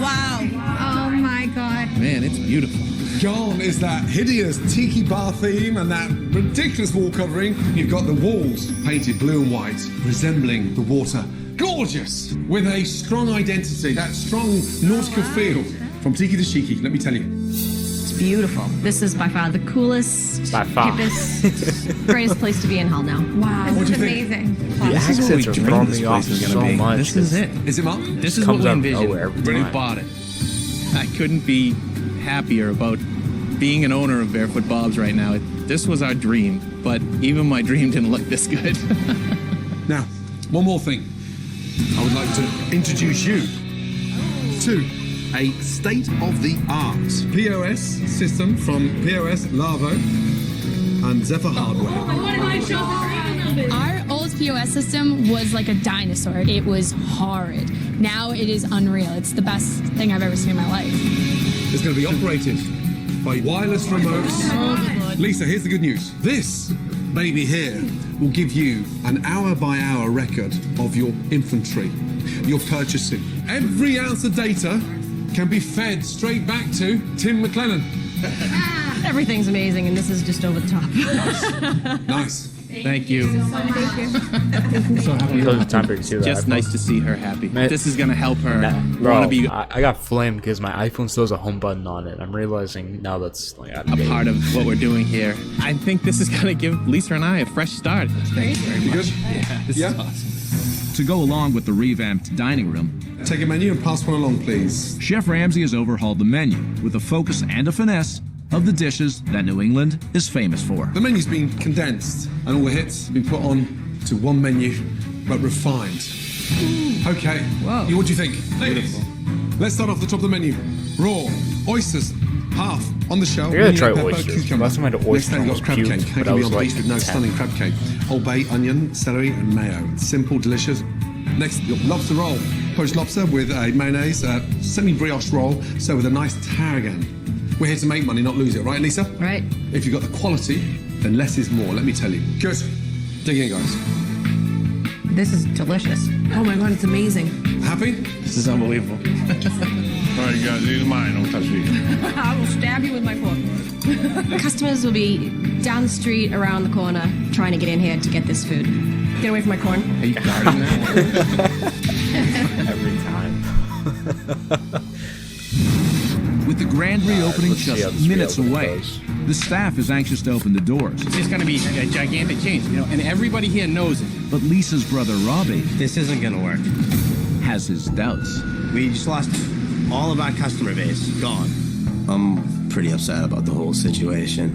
Wow. Oh my God. Man, it's beautiful. Gone is that hideous tiki bar theme and that ridiculous wall covering. You've got the walls painted blue and white, resembling the water. Gorgeous! With a strong identity, that strong nautical feel. From tiki to shiki, let me tell you. It's beautiful. This is by far the coolest, By far. hippest, greatest place to be in Hull now. Wow. What This do is you think? amazing. The This is what we accents are dreamed throwing this me off place was so gonna be. much. This is it. Is it Mark? This is Comes what we out of envisioned nowhere every when we time. bought it. I couldn't be happier about being an owner of Barefoot Bob's right now. This was our dream, but even my dream didn't look this good. Now, one more thing. I would like to introduce you to a state-of-the-art POS system from POS Lavo and Zephyr Hardware. Our old POS system was like a dinosaur. It was horrid. Now it is unreal. It's the best thing I've ever seen in my life. It's going to be operated by wireless remotes. Lisa, here's the good news. This baby here will give you an hour-by-hour record of your inventory, your purchasing. Every ounce of data can be fed straight back to Tim McLennan. Everything's amazing, and this is just over the top. Nice. Thank you. So happy. Time period too. Just nice to see her happy. Man, this is gonna help her Bro, want to be I got flamed because my iPhone still has a home button on it. I'm realizing now that's like out of a date. part of what we're doing here. I think this is gonna give Lisa and I a fresh start. Thank you very much. good? Yeah, this Yeah? is awesome. To go along with the revamped dining room, Take a menu and pass one along, please. Chef Ramsay has overhauled the menu with a focus and a finesse of the dishes that New England is famous for. The menu's been condensed and all the hits have been put on to one menu, but refined. Okay. Whoa. What do you think? Beautiful. Let's start off the top of the menu. Raw oysters, half on the shell. I gotta try onion, pepper, oysters. cucumber. Last time I had Next oyster, time I you've was got crab puking, cake. How but can I be was on the like beach with no 10. stunning crab cake? Old Bay, onion, celery, and mayo. Simple, delicious. Next, you've got lobster roll. Poached lobster with a mayonnaise, semi-brioche roll, so with a nice tarragon. We're here to make money, not lose it, right, Lisa? Right. If you've got the quality, then less is more, let me tell you. Good. Dig in, guys. This is delicious. Oh my god, it's amazing. Happy? This is unbelievable. All right, you guys, these are mine. Don't touch these. I will stab you with my fork. Customers will be down the street, around the corner, trying to get in here to get this food. Get away from my corn. Are you guarding that? Every time. With the grand reopening let's see how just this minutes reopening away, goes. the staff is anxious to open the doors. It's going to be a gigantic change, and everybody here knows it. But Lisa's brother Robbie This isn't going to work. has his doubts. We just lost all of our customer base. Gone. I'm pretty upset about the whole situation.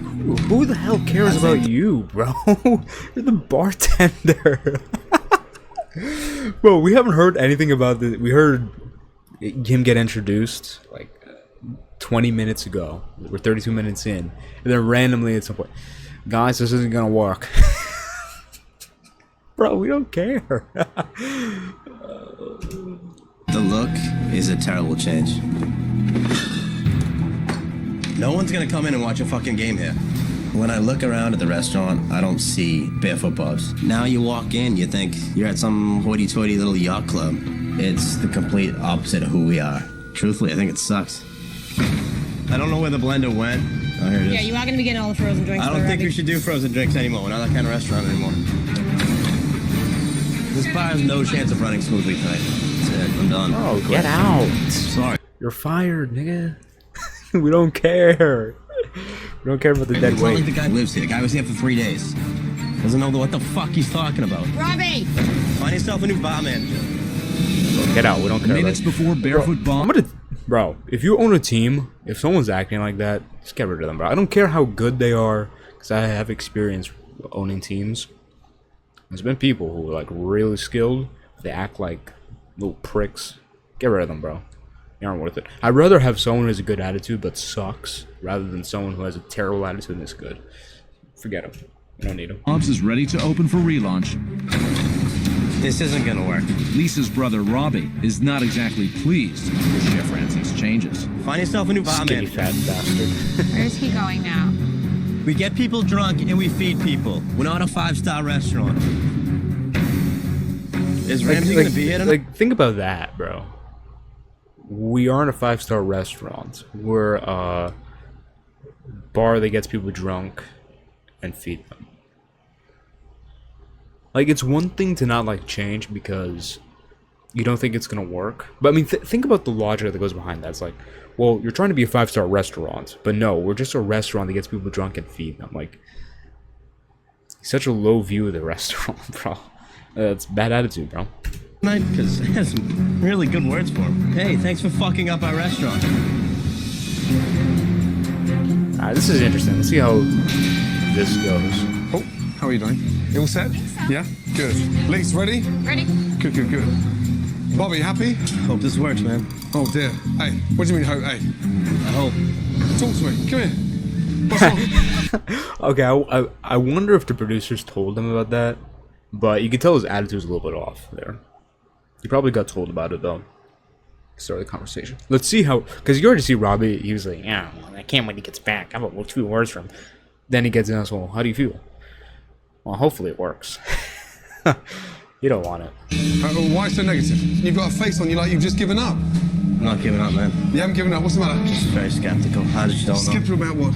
Who the hell cares about you, bro? You're the bartender. Bro, we haven't heard anything about this. We heard him get introduced like 20 minutes ago. We're 32 minutes in. And then randomly at some point, guys, this isn't gonna work. Bro, we don't care. The look is a terrible change. No one's gonna come in and watch a fucking game here. When I look around at the restaurant, I don't see Barefoot Bobs. Now you walk in, you think you're at some hoity-toity little yacht club. It's the complete opposite of who we are. Truthfully, I think it sucks. I don't know where the blender went. Oh, here it is. Yeah, you are going to be getting all the frozen drinks. I don't think we should do frozen drinks anymore. We're not that kind of restaurant anymore. This bar has no chance of running smoothly tonight. That's it. I'm done. Oh, get out. Sorry. You're fired, nigga. We don't care. We don't care about the dead It's not weight. like the guy lives here. The guy was here for 3 days. Doesn't know what the fuck he's talking about. Robbie! Find yourself a new bar manager. Get out. We don't care. Minutes before Barefoot Bob. Bro, if you own a team, if someone's acting like that, just get rid of them, bro. I don't care how good they are, because I have experience owning teams. There's been people who are like really skilled. They act like little pricks. Get rid of them, bro. They aren't worth it. I'd rather have someone who has a good attitude but sucks, rather than someone who has a terrible attitude and is good. Forget them. We don't need them. Bob's is ready to open for relaunch. This isn't gonna work. Lisa's brother Robbie is not exactly pleased with Chef Ramsay's changes. Find yourself a new bar Skinny manager. fat bastard. Where's he going now? We get people drunk and we feed people. We're not a 5-star restaurant. Is Ramsay gonna be here tonight? Like, think about that, bro. We aren't a 5-star restaurant. We're a bar that gets people drunk and feed them. Like, it's one thing to not like change because you don't think it's gonna work. But I mean, think about the logic that goes behind that. It's like, well, you're trying to be a 5-star restaurant, but no, we're just a restaurant that gets people drunk and feed them. Like, such a low view of the restaurant, bro. That's bad attitude, bro. Because it has some really good words for him. Hey, thanks for fucking up our restaurant. Alright, this is interesting. Let's see how this goes. Oh, how are you doing? You all set? Yeah? Good. Lise, ready? Ready? Good, good, good. Bobby, happy? Hope this works, man. Oh, dear. Hey, what do you mean, hope? Hey, I hope. talk to me. Come here. What's wrong? Okay, I wonder if the producers told him about that, but you can tell his attitude was a little bit off there. He probably got told about it, though. Start the conversation. Let's see how, because you already see Robbie, he was like, yeah, I can't wait he gets back. I have a few words from him. Then he gets in, well, how do you feel? Well, hopefully it works. You don't want it. Why so negative? You've got a face on you like you've just given up. I'm not giving up, man. You haven't given up. What's the matter? Just very skeptical. How did you don't know? Skeptical about what?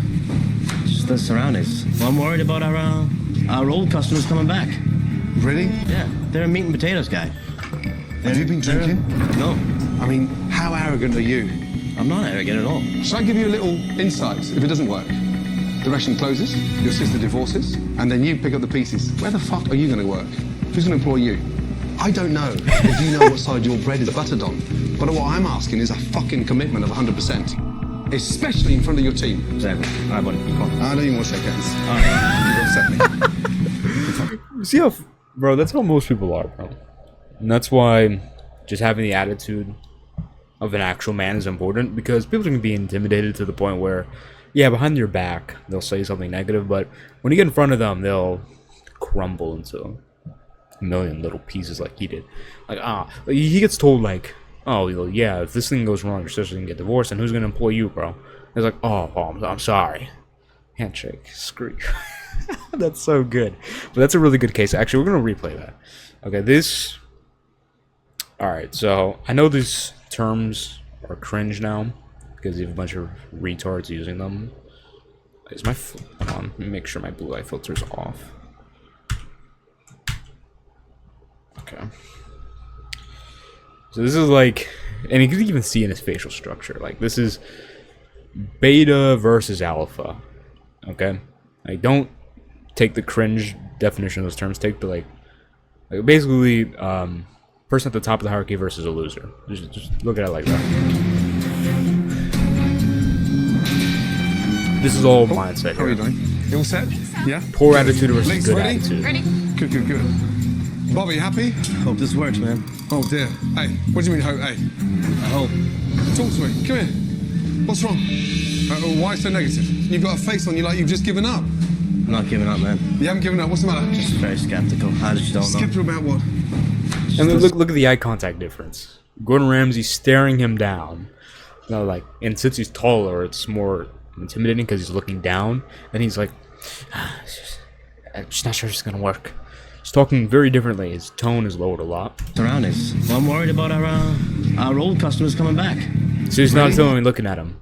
Just the surroundings. Well, I'm worried about our old customers coming back. Really? Yeah, they're a meat and potatoes guy. Have you been drinking? No. I mean, how arrogant are you? I'm not arrogant at all. Shall I give you a little insight if it doesn't work? The restaurant closes, your sister divorces, and then you pick up the pieces. Where the fuck are you going to work? Who's going to employ you? I don't know if you know what side your bread is buttered on, but what I'm asking is a fucking commitment of 100%, especially in front of your team. Exactly. All right, buddy. Come on. I don't even want to shake hands. All right. You've upset me. See how, bro, that's how most people are, bro. And that's why just having the attitude of an actual man is important, because people can be intimidated to the point where, yeah, behind your back, they'll say something negative, but when you get in front of them, they'll crumble into a million little pieces like he did. Like, he gets told, like, oh, yeah, if this thing goes wrong, your sister's gonna get divorced, and who's gonna employ you, bro? It's like, oh, I'm sorry. Handshake. Screw you. That's so good. But that's a really good case. Actually, we're going to replay that. Okay, this... Alright, so I know these terms are cringe now because you have a bunch of retards using them. Is my... Hold on, let me make sure my blue light filter's off. Okay. So this is like... And you can even see in his facial structure. Like, this is beta versus alpha. Okay? Like, don't take the cringe definition of those terms. Take the, like basically, person at the top of the hierarchy versus a loser. Just look at it like that. This is all mindset. How are you doing? You all set? Yeah? Poor attitude versus Legs good ready? attitude. Ready? Good, good, good. Bobby, you happy? Hope this works, man. Oh dear. Hey, what do you mean hope? Hey, I hope. talk to me. Come here. What's wrong? Why so negative? You've got a face on you like you've just given up. I'm not giving up, man. You haven't given up. What's the matter? Just very skeptical. I just don't know. Skeptical about what? And look at the eye contact difference. Gordon Ramsay staring him down. No, like, and since he's taller, it's more intimidating because he's looking down, and he's like, I'm just not sure it's gonna work. He's talking very differently. His tone is lowered a lot. Surroundings. Well, I'm worried about our old customers coming back. So he's not filming looking at him.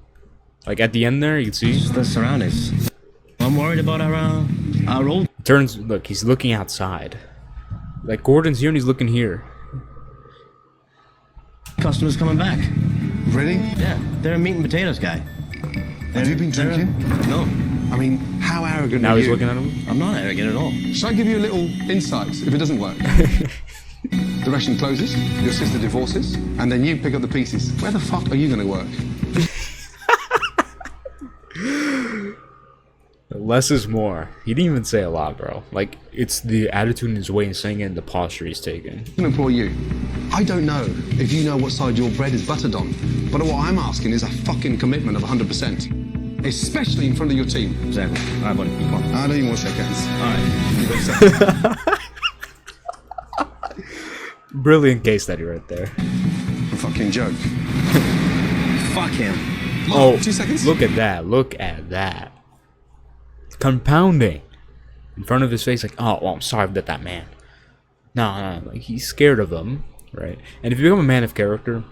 Like at the end there, you can see. Just the surroundings. Well, I'm worried about our old. Turns. Look, he's looking outside. Like Gordon's here and he's looking here. Customers coming back. Really? Yeah, they're a meat and potatoes guy. Have you been drinking? No. I mean, how arrogant Now are he's you? looking at him. I'm not arrogant at all. Shall I give you a little insight if it doesn't work? The restaurant closes, your sister divorces, and then you pick up the pieces. Where the fuck are you going to work? Less is more. He didn't even say a lot, bro. Like, it's the attitude in his way of saying it and the posture he's taking. I'm going to employ you. I don't know if you know what side your bread is buttered on, but what I'm asking is a fucking commitment of 100%. Especially in front of your team. Exactly. All right, buddy. Come on. I don't even want to shake hands. All right. Brilliant case study right there. A fucking joke. Fuck him. Oh, 2 seconds. Look at that. Look at that. Compounding. In front of his face, like, oh, well, I'm sorry that that man. No, like, he's scared of him, right? And if you become a man of character,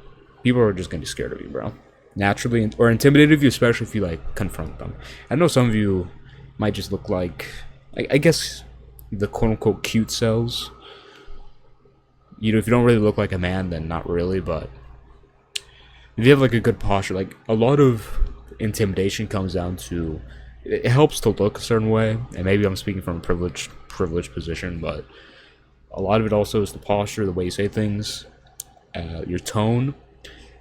people are just going to be scared of you, bro. Naturally, or intimidated of you, especially if you, like, confront them. I know some of you might just look like, I guess, the quote-unquote cute cells. You know, if you don't really look like a man, then not really, but if you have, like, a good posture, like, a lot of intimidation comes down to, it helps to look a certain way, and maybe I'm speaking from a privileged position, but a lot of it also is the posture, the way you say things, your tone,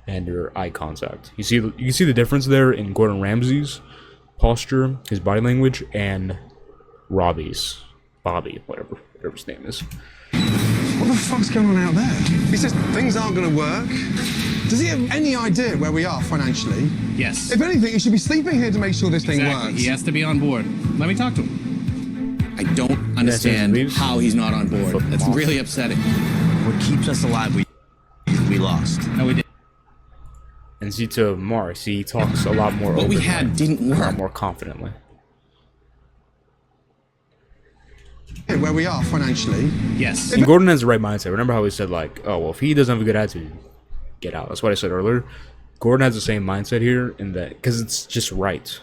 and your eye contact. You can see the difference there in Gordon Ramsay's posture, his body language, and Bobby, whatever his name is. What the fuck's going on out there? He says things aren't going to work. Does he have any idea where we are financially? Yes. If anything, he should be sleeping here to make sure this thing works. He has to be on board. Let me talk to him. I don't understand how he's not on board. That's really upsetting. What keeps us alive, we lost. No, we did. And see to Mark, he talks a lot more. What we had didn't a lot work. more confidently. Where we are financially. Yes. And Gordon has the right mindset. Remember how he said, like, oh, well, if he doesn't have a good attitude, get out. That's what I said earlier. Gordon has the same mindset here in that, because it's just right.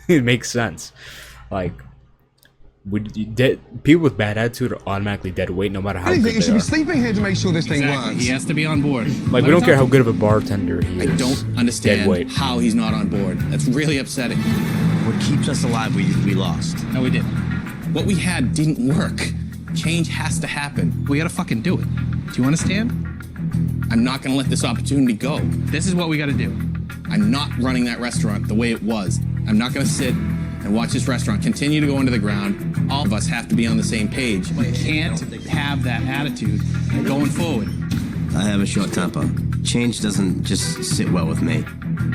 It makes sense. Like, people with bad attitude are automatically dead weight, no matter how good He they should are. be sleeping here to make sure this thing works. He has to be on board. Like, we don't care how good of a bartender he is. I don't understand how he's not on board. That's really upsetting. What keeps us alive, we lost. No, we didn't. What we had didn't work. Change has to happen. We gotta fucking do it. Do you understand? I'm not gonna let this opportunity go. This is what we gotta do. I'm not running that restaurant the way it was. I'm not gonna sit and watch this restaurant continue to go into the ground. All of us have to be on the same page. We can't have that attitude going forward. I have a short temper. Change doesn't just sit well with me.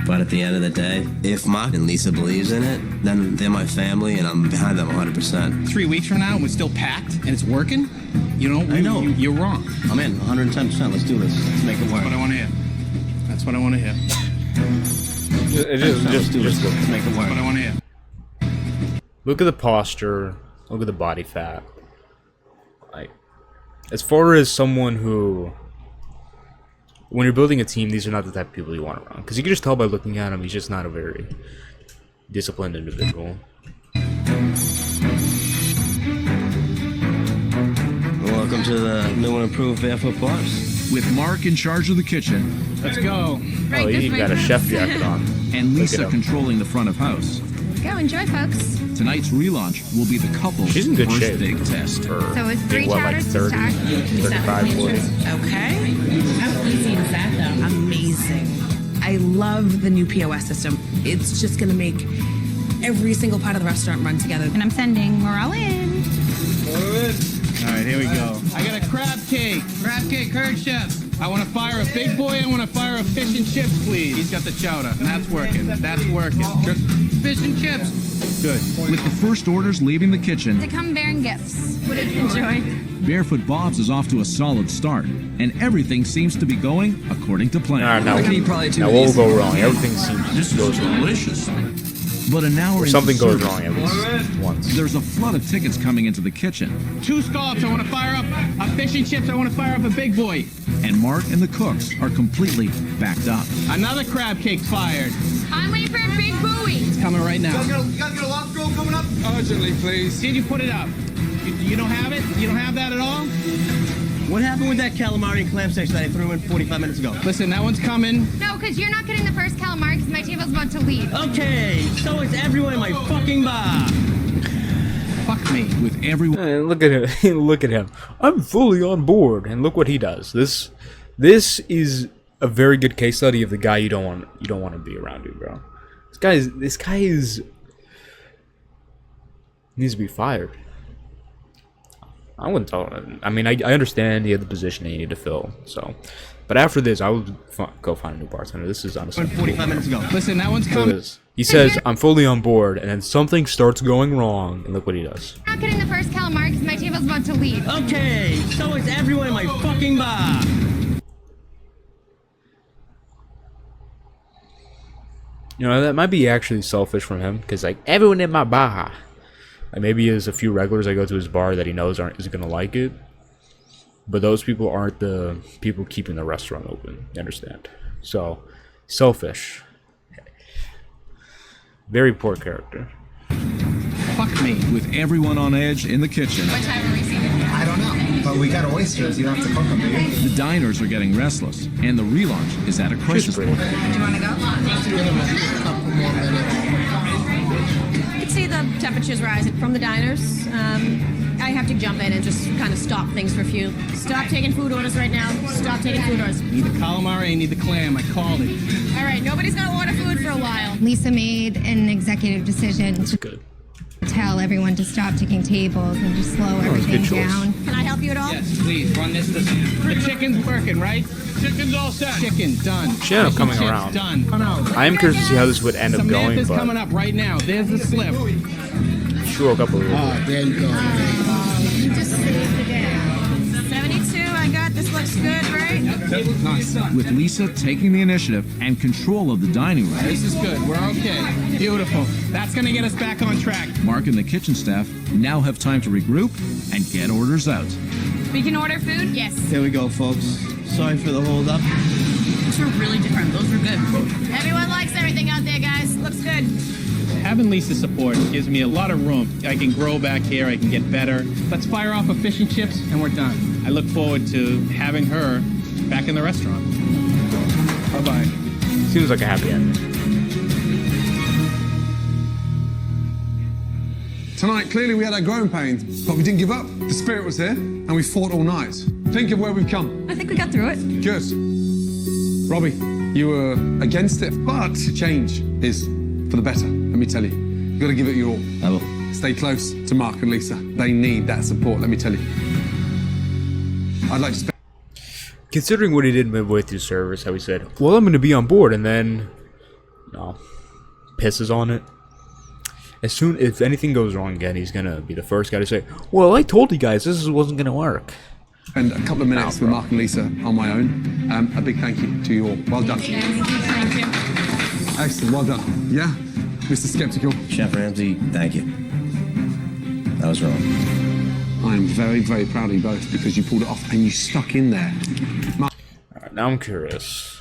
But at the end of the day, if Mark and Lisa believes in it, then they're my family and I'm behind them 100%. 3 weeks from now, and we're still packed and it's working, you know, I know. You're wrong. I'm in 110%. Let's do this. Let's make it work. That's what I want to hear. That's what I want to hear. Just Let's do this. Let's make it work. That's what I want to hear. Look at the posture. Look at the body fat. Like, as far as someone who, when you're building a team, these are not the type of people you want around. Because you can just tell by looking at him, he's just not a very disciplined individual. Welcome to the new and improved Barefoot Bobs. With Mark in charge of the kitchen. Let's go. Oh, he even got a chef jacket on. And Lisa controlling the front of house. Go enjoy, folks. Tonight's relaunch will be the couple's She's in good first shape. big test. So it's 3 What, like chowders to 30, stack. 35, 40? Okay. How easy is that, though? Amazing. I love the new POS system. It's just going to make every single part of the restaurant run together. And I'm sending Morel in. All right, here we go. I got a crab cake. Crab cake, curd chef. I want to fire a big boy. I want to fire a fish and chips, please. He's got the chowder. That's working. That's working. Just fish and chips. Good. With the first orders leaving the kitchen, They come bearing gifts. Would enjoy. Barefoot Bob's is off to a solid start, and everything seems to be going according to plan. Now what will go wrong? Everything seems to go delicious. But an hour Or into something goes service, wrong at least once. there's a flood of tickets coming into the kitchen, 2 scallops. I want to fire up a fish and chips. I want to fire up a big boy. and Mark and the cooks are completely backed up. Another crab cake fired. I'm waiting for a big buoy. It's coming right now. You guys get a lobster roll coming up? Urgently, please. Did you put it up? You don't have it? You don't have that at all? What happened with that calamari and clam section that I threw in 45 minutes ago? Listen, that one's coming. No, because you're not getting the first calamari because my table's about to leave. Okay, so it's everyone in my fucking bar. Fuck me. With everyone, Look at him. Look at him. I'm fully on board. And look what he does. This is a very good case study of the guy you don't want to be around you, bro. This guy is needs to be fired. I wouldn't tell him. I mean, I understand he had the position he needed to fill. So, but after this, I would go find a new bartender. This is honestly 45 minutes ago. Listen, that one's coming. He says, "I'm fully on board," and then something starts going wrong, and look what he does. I'm not getting the first calamari because my table's about to leave. Okay, so it's everyone in my fucking bar. You know, that might be actually selfish from him, because like everyone in my bar. Like maybe there's a few regulars that go to his bar that he knows isn't gonna like it, but those people aren't the people keeping the restaurant open. You understand? So, selfish. Very poor character. Fuck me. with everyone on edge in the kitchen, What time are we seeing? I don't know, but we got oysters. You don't have to cook them, do you? the diners are getting restless, and the relaunch is at a crisis point. Do you want to go? You can see the temperatures rising from the diners. I have to jump in and just kind of stop things for a few. Stop taking food orders right now. Stop taking food orders. Need the calamari, I need the clam. I called it. All right, nobody's gonna order food for a while. Lisa made an executive decision to Good. tell everyone to stop taking tables and just slow everything good choice. down. Can I help you at all? Yes, please, run this. The chicken's working, right? Chicken's all set. Chicken, done. She ended up coming Chips, around. Done. Oh, no. I am curious to see how this would end up going, Samantha's but coming up right now. There's the slip. she woke up a little bit. There you go. You just saved the day. 72, I got this. Looks good, right? Nice. With Lisa taking the initiative and control of the dining room, This is good. We're okay. Beautiful. That's going to get us back on track. Mark and the kitchen staff now have time to regroup and get orders out. We can order food? Yes. Here we go, folks. Sorry for the hold up. Those were really different. Those were good. Everyone likes everything out there, guys. Looks good. Having Lisa's support gives me a lot of room. I can grow back here. I can get better. Let's fire off a fish and chips, and we're done. I look forward to having her back in the restaurant. Bye-bye. Seems like a happy ending. Tonight, clearly we had our growing pains, but we didn't give up. The spirit was here, and we fought all night. Think of where we've come. I think we got through it. Good. Robbie, you were against it, but change is for the better, let me tell you. You've got to give it your all. I will. Stay close to Mark and Lisa. They need that support, let me tell you. I'd like to spend... Considering what he did midway through service, how he said, "Well, I'm going to be on board," and then, no, pisses on it. As soon if anything goes wrong again, he's going to be the first guy to say, "Well, I told you guys this wasn't going to work." Spend a couple of minutes with Mark and Lisa on my own. A big thank you to you all. Well done. Thank you. Excellent, well done. Yeah, Mr. Skeptical. Chef Ramsay, thank you. I was wrong. I am very, very proud of you both because you pulled it off and you stuck in there. Alright, now I'm curious.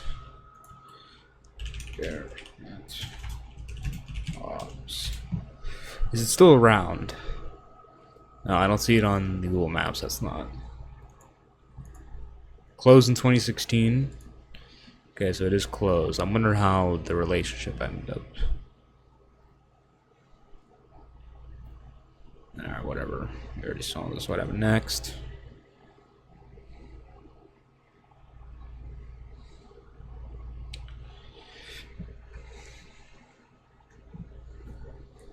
There. Is it still around? No, I don't see it on the Google Maps. That's not. Closed in 2016. Okay, so it is closed. I wonder how the relationship ended up. Alright, whatever. We already saw this. Whatever. Next.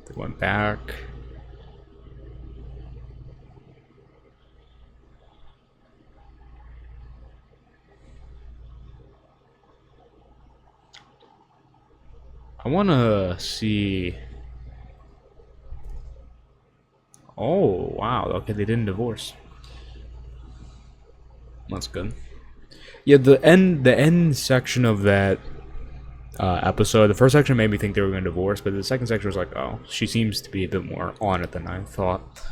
They went back. I want to see. Oh, wow. Okay, they didn't divorce. That's good. Yeah, the end section of that episode, the first section made me think they were going to divorce, but the second section was like, oh, she seems to be a bit more on it than I thought.